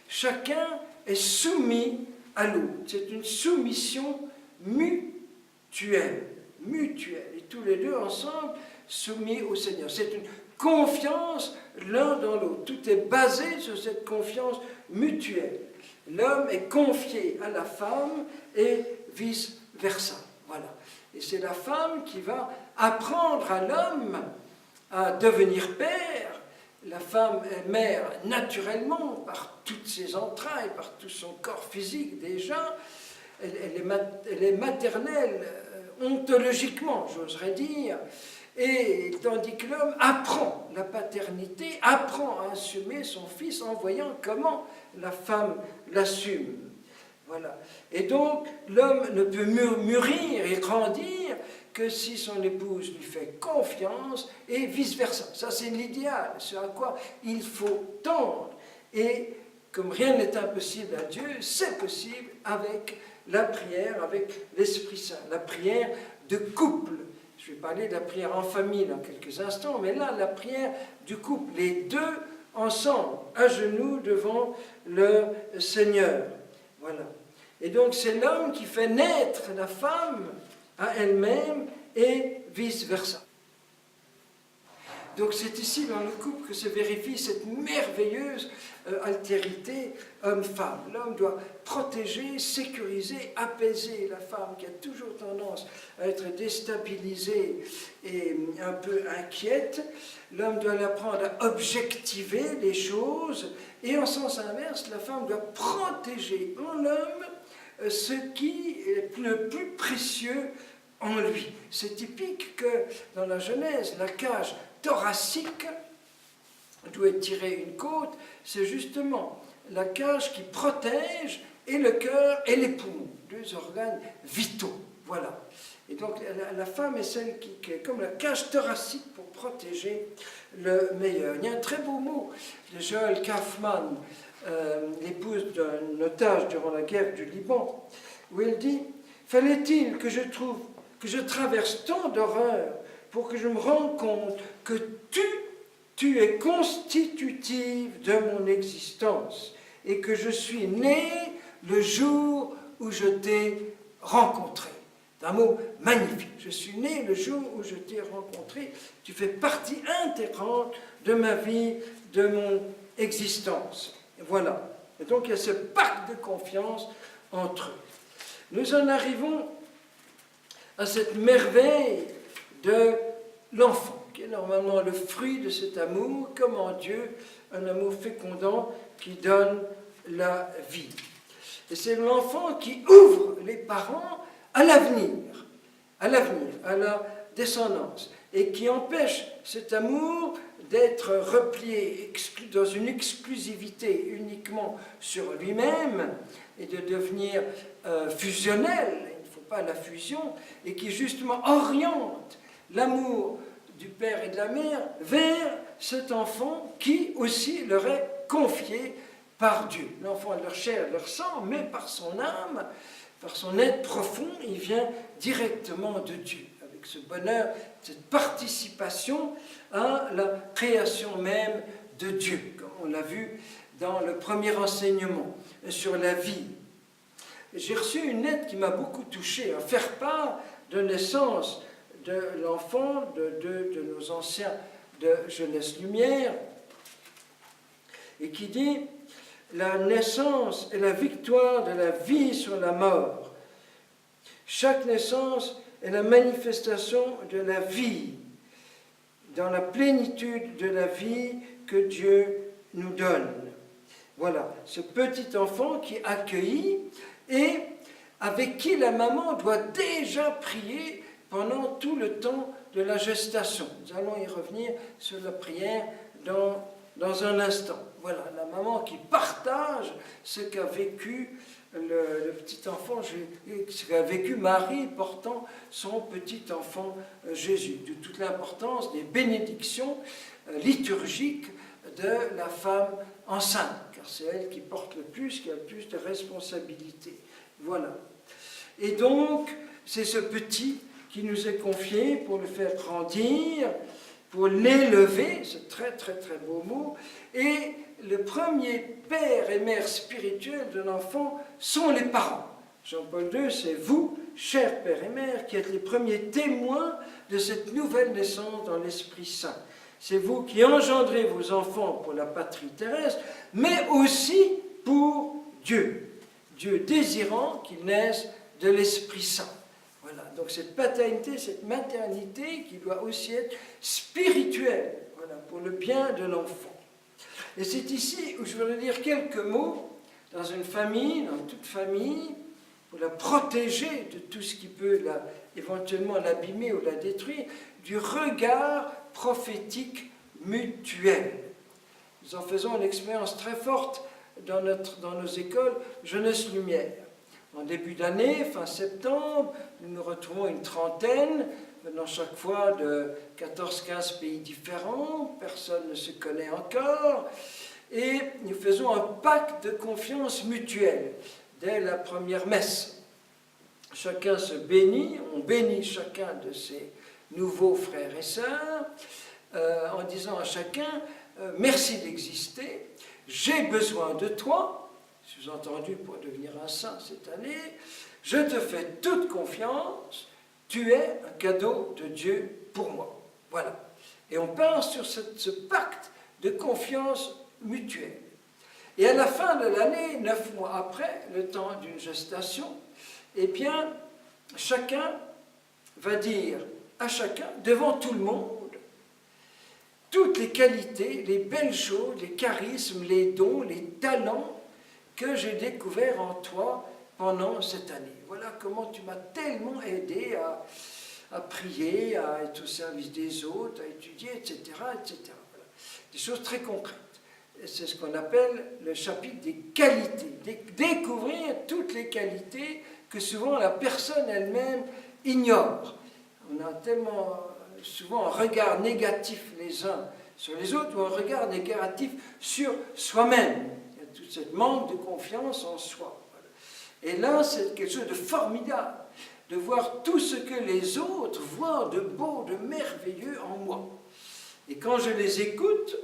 chacun est soumis à l'autre. C'est une soumission mutuelle. Et tous les deux ensemble soumis au Seigneur. C'est une confiance l'un dans l'autre. Tout est basé sur cette confiance mutuelle. L'homme est confié à la femme et vice-versa. Voilà. Et c'est la femme qui va apprendre à l'homme à devenir père. La femme est mère naturellement, par toutes ses entrailles, par tout son corps physique déjà. Elle est maternelle, ontologiquement, j'oserais dire. Et tandis que l'homme apprend la paternité, apprend à assumer son fils en voyant comment la femme l'assume. Voilà. Et donc, l'homme ne peut mûrir et grandir que si son épouse lui fait confiance et vice-versa. Ça, c'est l'idéal, ce à quoi il faut tendre. Et comme rien n'est impossible à Dieu, c'est possible avec la prière, avec l'Esprit Saint. La prière de couple. Je vais parler de la prière en famille dans quelques instants, mais là, la prière du couple, les deux ensemble, à genoux devant le Seigneur. Voilà. Et donc, c'est l'homme qui fait naître la femme à elle-même et vice-versa. Donc, c'est ici, dans le couple, que se vérifie cette merveilleuse altérité homme-femme. L'homme doit protéger, sécuriser, apaiser la femme qui a toujours tendance à être déstabilisée et un peu inquiète. L'homme doit l'apprendre à objectiver les choses et en sens inverse, la femme doit protéger en l'homme ce qui est le plus précieux en lui. C'est typique que dans la Genèse, la cage thoracique, d'où est tirée une côte, c'est justement la cage qui protège et le cœur et les poumons, deux organes vitaux. Voilà. Et donc la femme est celle qui est comme la cage thoracique pour protéger le meilleur. Il y a un très beau mot de Joël Kaufmann, l'épouse d'un otage durant la guerre du Liban, où elle dit « Fallait-il que je traverse tant d'horreurs pour que je me rende compte que tu es constitutive de mon existence et que je suis né le jour où je t'ai rencontré. » C'est un mot magnifique. Je suis né le jour où je t'ai rencontré. Tu fais partie intégrante de ma vie, de mon existence. Voilà. Et donc il y a ce pacte de confiance entre eux. Nous en arrivons à cette merveille de l'enfant, qui est normalement le fruit de cet amour, comme en Dieu, un amour fécondant qui donne la vie. Et c'est l'enfant qui ouvre les parents à l'avenir, à la descendance, et qui empêche cet amour d'être replié dans une exclusivité uniquement sur lui-même et de devenir fusionnel, il ne faut pas la fusion, et qui justement oriente l'amour du père et de la mère vers cet enfant qui aussi leur est confié par Dieu. L'enfant est leur chair, leur sang, mais par son âme, par son être profond, il vient directement de Dieu, avec ce bonheur, cette participation à la création même de Dieu, comme on l'a vu dans le premier enseignement sur la vie. J'ai reçu une lettre qui m'a beaucoup touché, à faire part de naissance de l'enfant de nos anciens de Jeunesse Lumière, et qui dit « La naissance est la victoire de la vie sur la mort. Chaque naissance est la manifestation de la vie, dans la plénitude de la vie que Dieu nous donne. » Voilà, ce petit enfant qui est accueilli et avec qui la maman doit déjà prier pendant tout le temps de la gestation. Nous allons y revenir sur la prière dans un instant. Voilà, la maman qui partage ce qu'a vécu le petit enfant qu'a vécu Marie portant son petit enfant Jésus, de toute l'importance des bénédictions liturgiques de la femme enceinte, car c'est elle qui porte le plus, qui a le plus de responsabilités. Voilà. Et donc, c'est ce petit qui nous est confié pour le faire grandir, pour l'élever, c'est très très très beau mot, et le premier père et mère spirituel de l'enfant sont les parents. Jean-Paul II, c'est vous, chers pères et mères, qui êtes les premiers témoins de cette nouvelle naissance dans l'Esprit Saint. C'est vous qui engendrez vos enfants pour la patrie terrestre, mais aussi pour Dieu. Dieu désirant qu'ils naissent de l'Esprit Saint. Voilà, donc cette paternité, cette maternité qui doit aussi être spirituelle, voilà, pour le bien de l'enfant. Et c'est ici où je voudrais dire quelques mots, dans une famille, dans toute famille, pour la protéger de tout ce qui peut éventuellement l'abîmer ou la détruire, du regard prophétique mutuel. Nous en faisons une expérience très forte dans nos écoles Jeunesse Lumière. En début d'année, fin septembre, nous nous retrouvons une trentaine, venant chaque fois de 14-15 pays différents, personne ne se connaît encore, et nous faisons un pacte de confiance mutuelle dès la première messe. Chacun se bénit, on bénit chacun de ses nouveaux frères et sœurs, en disant à chacun « merci d'exister, j'ai besoin de toi », sous-entendu pour devenir un saint cette année, je te fais toute confiance, tu es un cadeau de Dieu pour moi. Voilà. Et on part sur ce pacte de confiance mutuelle. Et à la fin de l'année, 9 mois après, le temps d'une gestation, eh bien, chacun va dire à chacun, devant tout le monde, toutes les qualités, les belles choses, les charismes, les dons, les talents que j'ai découverts en toi pendant cette année. Voilà comment tu m'as tellement aidé à prier, à être au service des autres, à étudier, etc. etc. Voilà. Des choses très concrètes. Et c'est ce qu'on appelle le chapitre des qualités. Découvrir toutes les qualités que souvent la personne elle-même ignore. On a tellement souvent un regard négatif les uns sur les autres ou un regard négatif sur soi-même. Il y a tout ce manque de confiance en soi. Et là, c'est quelque chose de formidable, de voir tout ce que les autres voient de beau, de merveilleux en moi. Et quand je les écoute,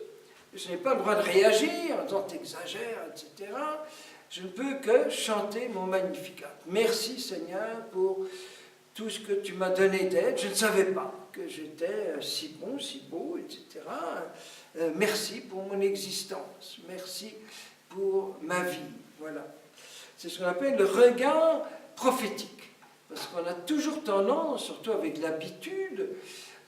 je n'ai pas le droit de réagir en disant « t'exagères », etc. Je ne peux que chanter mon Magnificat. Merci Seigneur pour tout ce que tu m'as donné d'être. Je ne savais pas que j'étais si bon, si beau, etc. Merci pour mon existence. Merci pour ma vie. Voilà. C'est ce qu'on appelle le regard prophétique. Parce qu'on a toujours tendance, surtout avec l'habitude,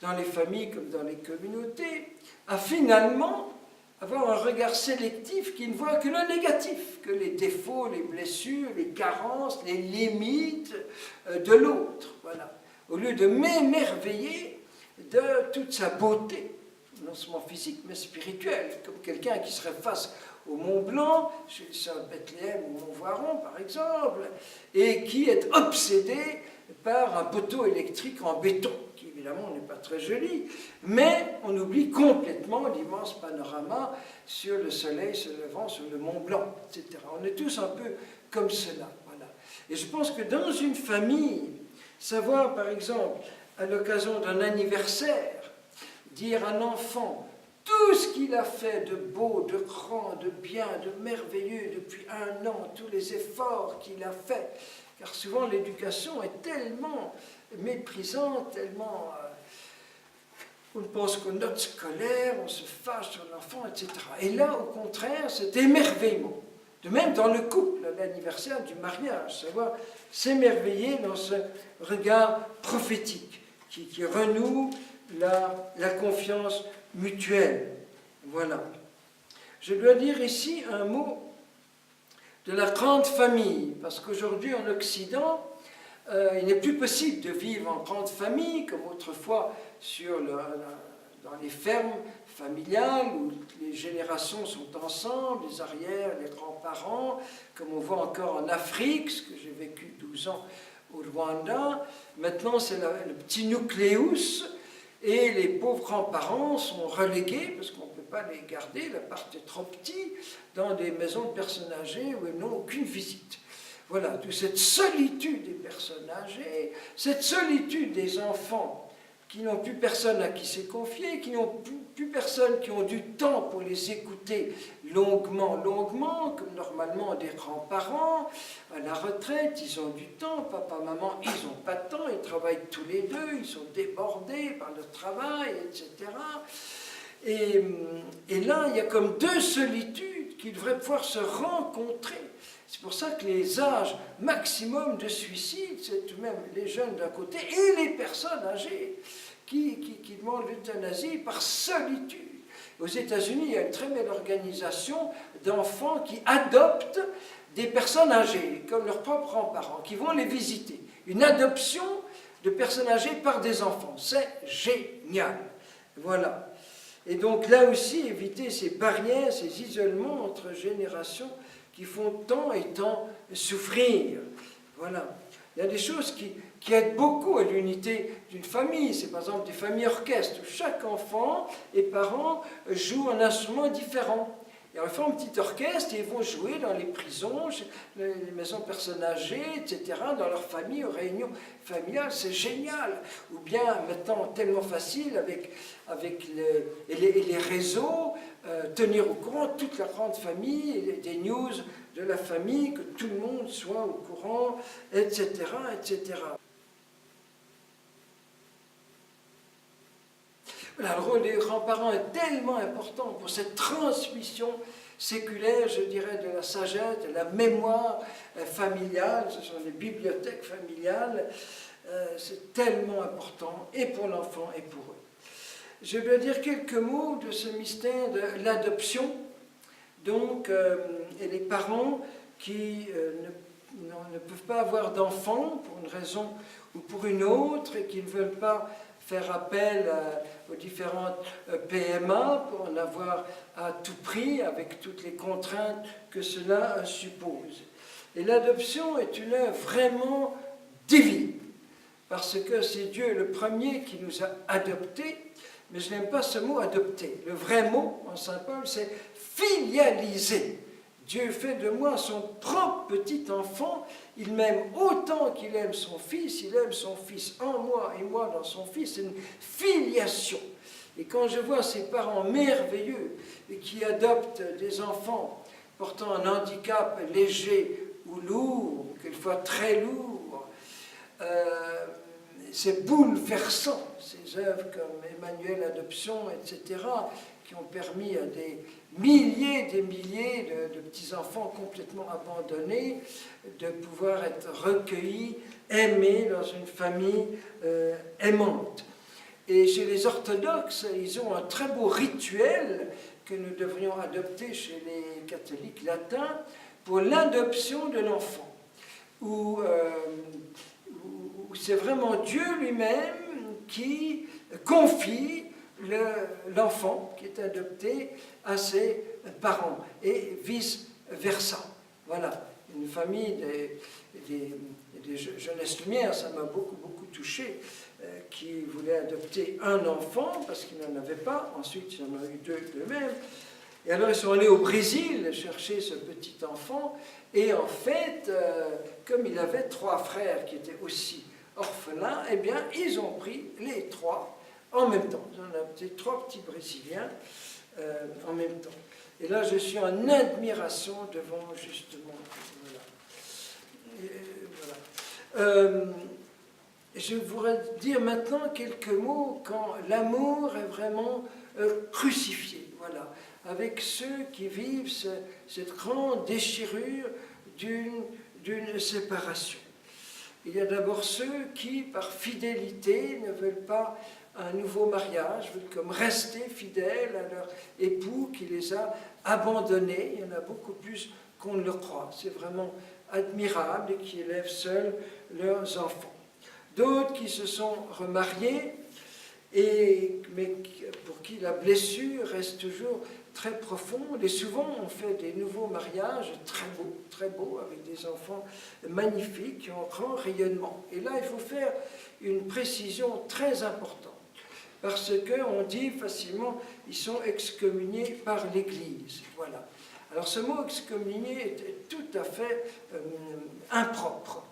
dans les familles comme dans les communautés, à finalement avoir un regard sélectif qui ne voit que le négatif, que les défauts, les blessures, les carences, les limites de l'autre. Voilà. Au lieu de m'émerveiller de toute sa beauté, non seulement physique, mais spirituelle, comme quelqu'un qui serait face au Mont Blanc, chez Saint Bethléem ou Montvoiron par exemple, et qui est obsédé par un poteau électrique en béton, qui évidemment n'est pas très joli, mais on oublie complètement l'immense panorama sur le soleil se levant sur le Mont Blanc, etc. On est tous un peu comme cela. Voilà. Et je pense que dans une famille, savoir par exemple, à l'occasion d'un anniversaire, dire à un enfant tout ce qu'il a fait de beau, de grand, de bien, de merveilleux depuis un an, tous les efforts qu'il a fait, car souvent l'éducation est tellement méprisante, tellement... on pense qu'aux notes scolaires, on se fâche sur l'enfant, etc. Et là, au contraire, c'est émerveillement. De même dans le couple, l'anniversaire du mariage, savoir s'émerveiller dans ce regard prophétique qui renoue la confiance mutuelle. Voilà. Je dois dire ici un mot de la grande famille, parce qu'aujourd'hui en Occident, il n'est plus possible de vivre en grande famille, comme autrefois sur dans les fermes familiales où les générations sont ensemble, les arrières, les grands-parents, comme on voit encore en Afrique, ce que j'ai vécu 12 ans au Rwanda. Maintenant, c'est le petit nucléus, et les pauvres grands-parents sont relégués, parce qu'on ne peut pas les garder, l'appart est trop petit, dans des maisons de personnes âgées où ils n'ont aucune visite. Voilà, toute cette solitude des personnes âgées, cette solitude des enfants qui n'ont plus personne à qui se confier, qui n'ont plus personne, qui ont du temps pour les écouter longuement, comme normalement des grands-parents. À la retraite, ils ont du temps, papa, maman, ils n'ont pas de temps, ils travaillent tous les deux, ils sont débordés par le travail, etc. Et là, il y a comme deux solitudes qui devraient pouvoir se rencontrer. C'est pour ça que les âges maximum de suicide, c'est tout de même les jeunes d'un côté et les personnes âgées qui demandent l'euthanasie par solitude. Aux États-Unis, il y a une très belle organisation d'enfants qui adoptent des personnes âgées, comme leurs propres grands-parents, qui vont les visiter. Une adoption de personnes âgées par des enfants. C'est génial. Voilà. Et donc là aussi, éviter ces barrières, ces isolements entre générations qui font tant et tant souffrir. Voilà. Il y a des choses qui aident beaucoup à l'unité d'une famille. C'est par exemple des familles orchestres où chaque enfant et parents jouent un instrument différent. Et ils font un petit orchestre et ils vont jouer dans les prisons, les maisons de personnes âgées, etc., dans leur famille, aux réunions familiales. C'est génial. Ou bien, maintenant, tellement facile avec les réseaux, tenir au courant toute la grande famille, des news de la famille, que tout le monde soit au courant, etc., etc. Voilà, le rôle des grands-parents est tellement important pour cette transmission séculaire, je dirais, de la sagesse, de la mémoire familiale. Ce sont des bibliothèques familiales. C'est tellement important, et pour l'enfant, et pour eux. Je vais dire quelques mots de ce mystère de l'adoption. Donc, et les parents qui ne peuvent pas avoir d'enfants pour une raison ou pour une autre, et qui ne veulent pas faire appel aux différentes PMA pour en avoir à tout prix, avec toutes les contraintes que cela suppose. Et l'adoption est une œuvre vraiment divine, parce que c'est Dieu le premier qui nous a adoptés, mais je n'aime pas ce mot adopter. Le vrai mot en Saint Paul, c'est filialiser. Dieu fait de moi son propre petit enfant. Il m'aime autant qu'il aime son fils. Il aime son fils en moi et moi dans son fils. C'est une filiation. Et quand je vois ces parents merveilleux qui adoptent des enfants portant un handicap léger ou lourd, quelquefois très lourd, c'est bouleversant. Ces œuvres comme Emmanuel Adoption, etc., qui ont permis à des milliers de petits-enfants complètement abandonnés de pouvoir être recueillis, aimés dans une famille aimante. Et chez les orthodoxes, ils ont un très beau rituel que nous devrions adopter chez les catholiques latins pour l'adoption de l'enfant, où c'est vraiment Dieu lui-même qui confie l'enfant qui est adopté à ses parents, et vice-versa. Voilà, une famille des jeunesses lumières, ça m'a beaucoup touché, qui voulait adopter un enfant parce qu'il n'en avait pas, ensuite il en a eu deux d'eux-mêmes, et alors ils sont allés au Brésil chercher ce petit enfant, et en fait, comme il avait 3 frères qui étaient aussi orphelins, eh bien ils ont pris les 3 en même temps. Ils ont adopté 3 petits Brésiliens en même temps. Et là, je suis en admiration devant, justement, voilà. Je voudrais dire maintenant quelques mots quand l'amour est vraiment crucifié, voilà, avec ceux qui vivent cette grande déchirure d'une séparation. Il y a d'abord ceux qui, par fidélité, ne veulent pas un nouveau mariage, veulent comme rester fidèles à leur époux qui les a abandonnés. Il y en a beaucoup plus qu'on ne le croit. C'est vraiment admirable, et qui élèvent seuls leurs enfants. D'autres qui se sont remariés mais pour qui la blessure reste toujours très profonde. Et souvent, on fait des nouveaux mariages très beaux, avec des enfants magnifiques, qui ont un grand rayonnement. Et là, il faut faire une précision très importante, parce qu'on dit facilement, ils sont excommuniés par l'Église. Voilà. Alors ce mot excommunié est tout à fait impropre,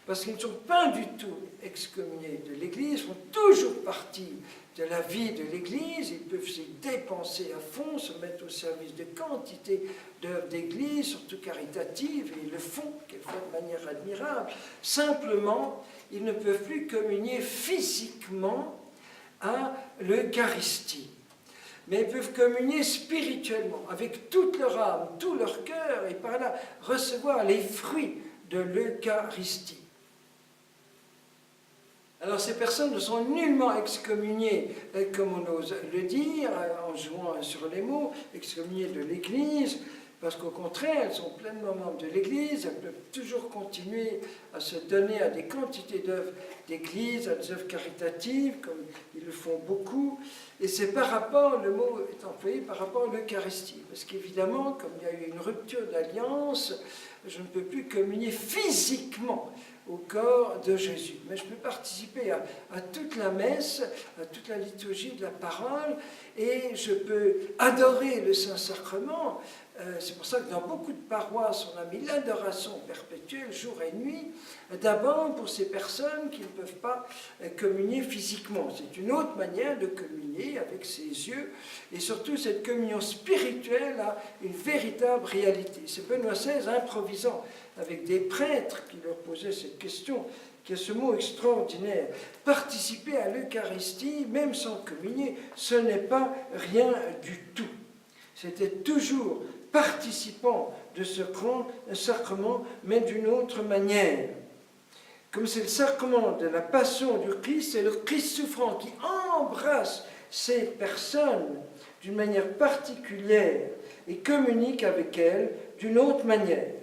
parce qu'ils ne sont pas du tout excommuniés de l'Église, font toujours partie de la vie de l'Église, ils peuvent s'y dépenser à fond, se mettre au service de quantité d'œuvres d'Église, surtout caritatives, et ils le font, quelquefois de manière admirable. Simplement, ils ne peuvent plus communier physiquement à l'Eucharistie. Mais ils peuvent communier spirituellement, avec toute leur âme, tout leur cœur, et par là recevoir les fruits de l'Eucharistie. Alors ces personnes ne sont nullement excommuniées, comme on ose le dire, en jouant sur les mots, excommuniées de l'Église, parce qu'au contraire, elles sont pleinement membres de l'Église, elles peuvent toujours continuer à se donner à des quantités d'œuvres d'Église, à des œuvres caritatives, comme ils le font beaucoup. Et c'est par rapport, le mot est employé par rapport à l'Eucharistie, parce qu'évidemment, comme il y a eu une rupture d'alliance, je ne peux plus communier physiquement au corps de Jésus. Mais je peux participer à toute la messe, à toute la liturgie de la parole, et je peux adorer le Saint-Sacrement. C'est pour ça que dans beaucoup de paroisses, on a mis l'adoration perpétuelle, jour et nuit, d'abord pour ces personnes qui ne peuvent pas communier physiquement. C'est une autre manière de communier avec ses yeux, et surtout cette communion spirituelle a une véritable réalité. C'est Benoît XVI improvisant avec des prêtres qui leur posaient cette question, qui a ce mot extraordinaire. Participer à l'Eucharistie, même sans communier, ce n'est pas rien du tout. C'était toujours participant de ce grand sacrement, mais d'une autre manière. Comme c'est le sacrement de la passion du Christ, c'est le Christ souffrant qui embrasse ces personnes d'une manière particulière et communique avec elles d'une autre manière.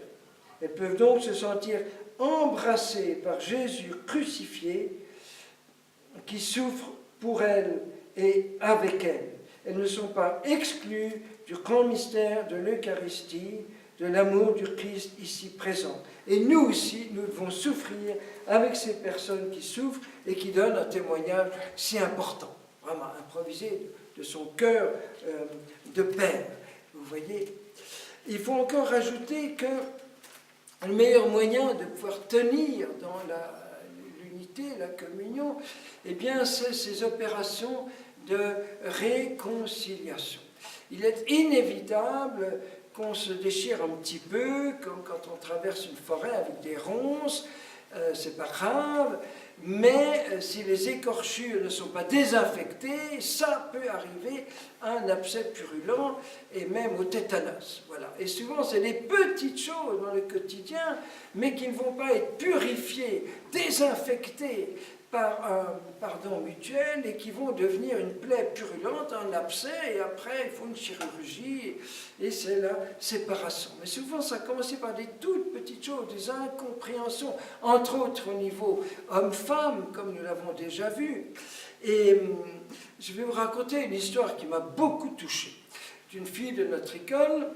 Elles peuvent donc se sentir embrassées par Jésus crucifié, qui souffre pour elles et avec elles. Elles ne sont pas exclues du grand mystère de l'Eucharistie, de l'amour du Christ ici présent. Et nous aussi, nous devons souffrir avec ces personnes qui souffrent et qui donnent un témoignage si important, vraiment improvisé de son cœur de père. Vous voyez, il faut encore rajouter que le meilleur moyen de pouvoir tenir dans l'unité, la communion, eh bien, c'est ces opérations de réconciliation. Il est inévitable qu'on se déchire un petit peu, comme quand on traverse une forêt avec des ronces, c'est pas grave, mais si les écorchures ne sont pas désinfectées, ça peut arriver à un abcès purulent et même au tétanos. Voilà. Et souvent, c'est des petites choses dans le quotidien, mais qui ne vont pas être purifiées, désinfectées par un pardon mutuel et qui vont devenir une plaie purulente, un abcès, et après il faut une chirurgie, et c'est la séparation. Mais souvent ça a commencé par des toutes petites choses, des incompréhensions, entre autres au niveau homme-femme, comme nous l'avons déjà vu. Et je vais vous raconter une histoire qui m'a beaucoup touché, d'une fille de notre école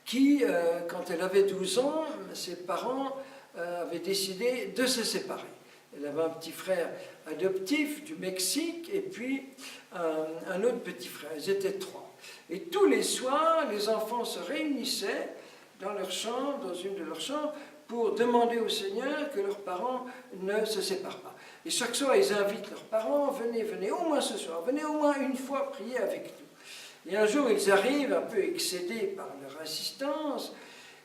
qui, quand elle avait 12 ans, ses parents avaient décidé de se séparer. Elle avait un petit frère adoptif du Mexique et puis un autre petit frère. Ils étaient 3. Et tous les soirs, les enfants se réunissaient dans leur chambre, dans une de leurs chambres, pour demander au Seigneur que leurs parents ne se séparent pas. Et chaque soir, ils invitent leurs parents, venez au moins ce soir, venez au moins une fois prier avec nous. Et un jour, ils arrivent un peu excédés par leur insistance,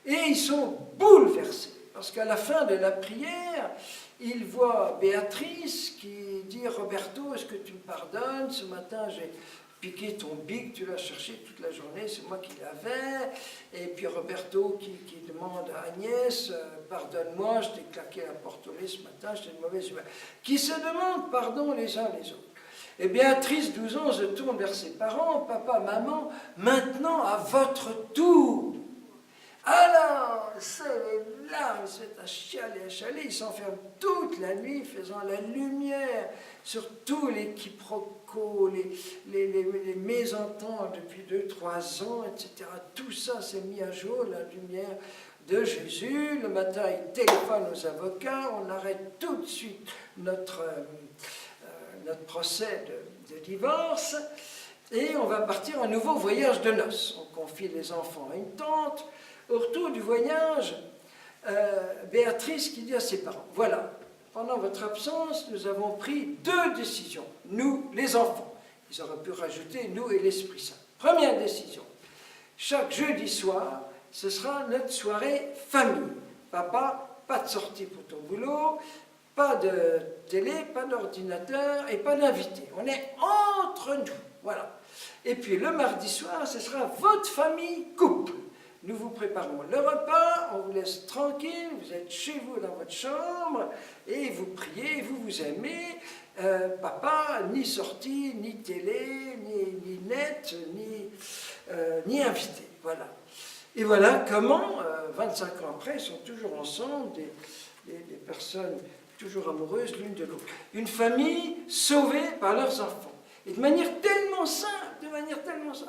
et ils sont bouleversés, parce qu'à la fin de la prière, il voit Béatrice qui dit « Roberto, est-ce que tu me pardonnes? Ce matin, j'ai piqué ton bic, tu l'as cherché toute la journée, c'est moi qui l'avais. » Et puis Roberto qui demande à Agnès « Pardonne-moi, je t'ai claqué la porte au nez ce matin, j'étais une mauvaise humeur. » Qui se demandent pardon les uns les autres. Et Béatrice, 12 ans, se tourne vers ses parents « Papa, maman, maintenant à votre tour. » Alors, c'est les larmes, c'est à chialer, à chialer. Ils s'enferment toute la nuit, faisant la lumière sur tous les quiproquos, les mésententes depuis 2-3 ans, etc. Tout ça s'est mis à jour, la lumière de Jésus. Le matin, il téléphone aux avocats, on arrête tout de suite notre procès de divorce, et on va partir un nouveau voyage de noces. On confie les enfants à une tante. Au retour du voyage, Béatrice qui dit à ses parents, voilà, pendant votre absence, nous avons pris 2 décisions, nous, les enfants. Ils auraient pu rajouter nous et l'Esprit Saint. Première décision, chaque jeudi soir, ce sera notre soirée famille. Papa, pas de sortie pour ton boulot, pas de télé, pas d'ordinateur et pas d'invité. On est entre nous, voilà. Et puis le mardi soir, ce sera votre famille couple. Nous vous préparons le repas, on vous laisse tranquille, vous êtes chez vous dans votre chambre, et vous priez, vous vous aimez. Papa, ni sortie, ni télé, ni net, ni invité. Voilà. Et voilà comment, 25 ans après, ils sont toujours ensemble, des personnes toujours amoureuses l'une de l'autre. Une famille sauvée par leurs enfants. Et de manière tellement simple,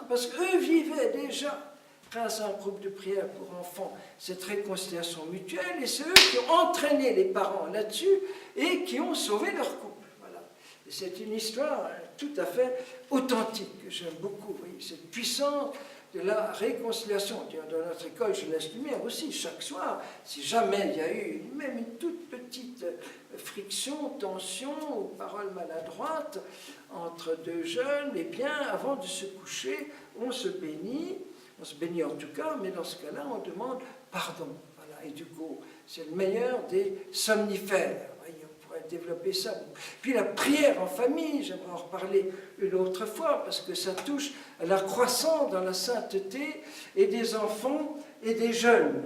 parce qu'eux vivaient déjà, grâce à un groupe de prière pour enfants, cette réconciliation mutuelle, et c'est eux qui ont entraîné les parents là-dessus et qui ont sauvé leur couple. Voilà. Et c'est une histoire tout à fait authentique, que j'aime beaucoup. Vous voyez, cette puissance de la réconciliation. Dans notre école Jeunesse Lumière aussi, chaque soir, si jamais il y a eu même une toute petite friction, tension ou parole maladroite entre 2 jeunes, eh bien, avant de se coucher, on se bénit en tout cas, mais dans ce cas-là, on demande pardon. Voilà. Et du coup, c'est le meilleur des somnifères. On pourrait développer ça. Puis la prière en famille, j'aimerais en reparler une autre fois, parce que ça touche à la croissance dans la sainteté et des enfants et des jeunes.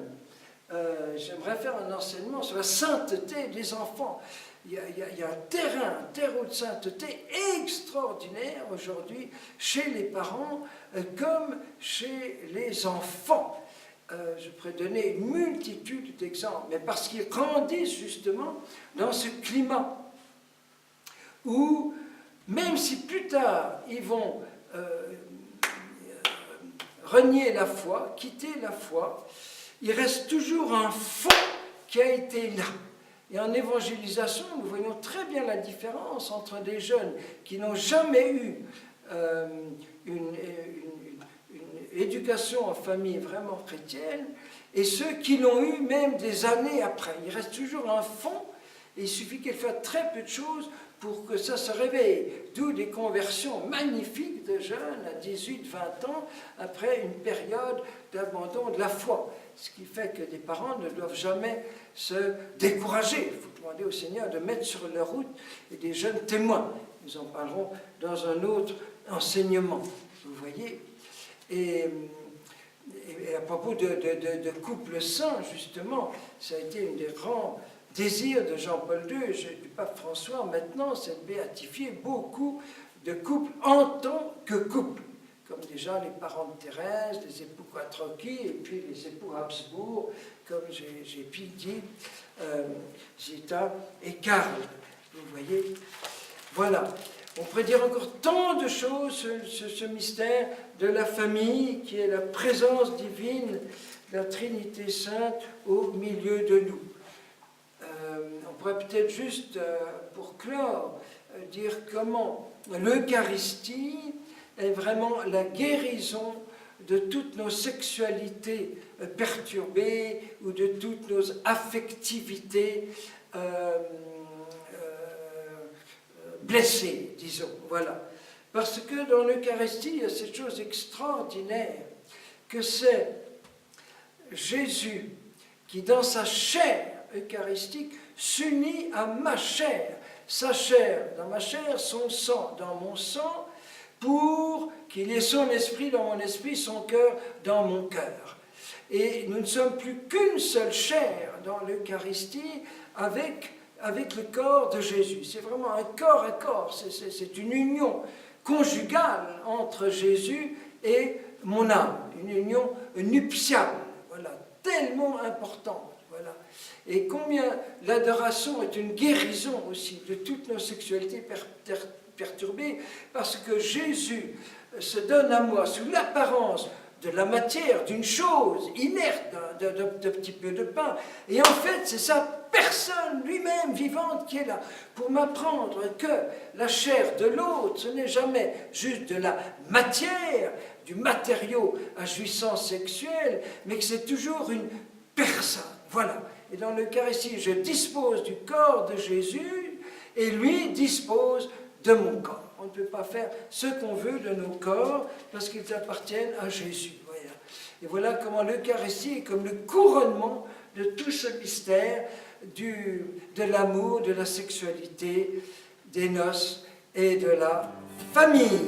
J'aimerais faire un enseignement sur la sainteté des enfants. Il y a un terreau de sainteté extraordinaire aujourd'hui chez les parents comme chez les enfants. Je pourrais donner une multitude d'exemples, mais parce qu'ils grandissent justement dans ce climat où, même si plus tard ils vont renier la foi, quitter la foi, il reste toujours un fond qui a été là. Et en évangélisation, nous voyons très bien la différence entre des jeunes qui n'ont jamais eu une éducation en famille vraiment chrétienne et ceux qui l'ont eu même des années après. Il reste toujours un fond et il suffit qu'elle fasse très peu de choses pour que ça se réveille. D'où des conversions magnifiques de jeunes à 18-20 ans après une période d'abandon de la foi. Ce qui fait que des parents ne doivent jamais se décourager. Il faut demander au Seigneur de mettre sur leur route des jeunes témoins. Nous en parlerons dans un autre enseignement. Vous voyez. Et à propos de couple saint, justement, ça a été un des grands désirs de Jean-Paul II, du pape François, maintenant, c'est de béatifier beaucoup de couples en tant que couple. Comme déjà les parents de Thérèse, les époux Quattrocchi, et puis les époux Habsbourg, comme j'ai pu dire, Zita et Karl. Vous voyez, voilà. On pourrait dire encore tant de choses, ce mystère de la famille, qui est la présence divine de la Trinité Sainte au milieu de nous. On pourrait peut-être juste, pour clore, dire comment l'Eucharistie est vraiment la guérison de toutes nos sexualités perturbées ou de toutes nos affectivités blessées, disons. Voilà. Parce que dans l'Eucharistie, il y a cette chose extraordinaire que c'est Jésus qui, dans sa chair eucharistique, s'unit à ma chair. Sa chair dans ma chair, son sang dans mon sang, pour qu'il y ait son esprit dans mon esprit, son cœur dans mon cœur. Et nous ne sommes plus qu'une seule chair dans l'Eucharistie avec le corps de Jésus. C'est vraiment un corps à corps, c'est une union conjugale entre Jésus et mon âme, une union nuptiale. Voilà, tellement importante. Voilà. Et combien l'adoration est une guérison aussi de toutes nos sexualités perturbées, parce que Jésus se donne à moi sous l'apparence de la matière, d'une chose inerte, de petit peu de pain. Et en fait, c'est sa personne lui-même vivante qui est là pour m'apprendre que la chair de l'autre, ce n'est jamais juste de la matière, du matériau à jouissance sexuelle, mais que c'est toujours une personne. Voilà. Et dans l'Eucharistie, je dispose du corps de Jésus et lui dispose de mon corps. On ne peut pas faire ce qu'on veut de nos corps parce qu'ils appartiennent à Jésus. Voilà. Et voilà comment l'Eucharistie est comme le couronnement de tout ce mystère de l'amour, de la sexualité, des noces et de la famille.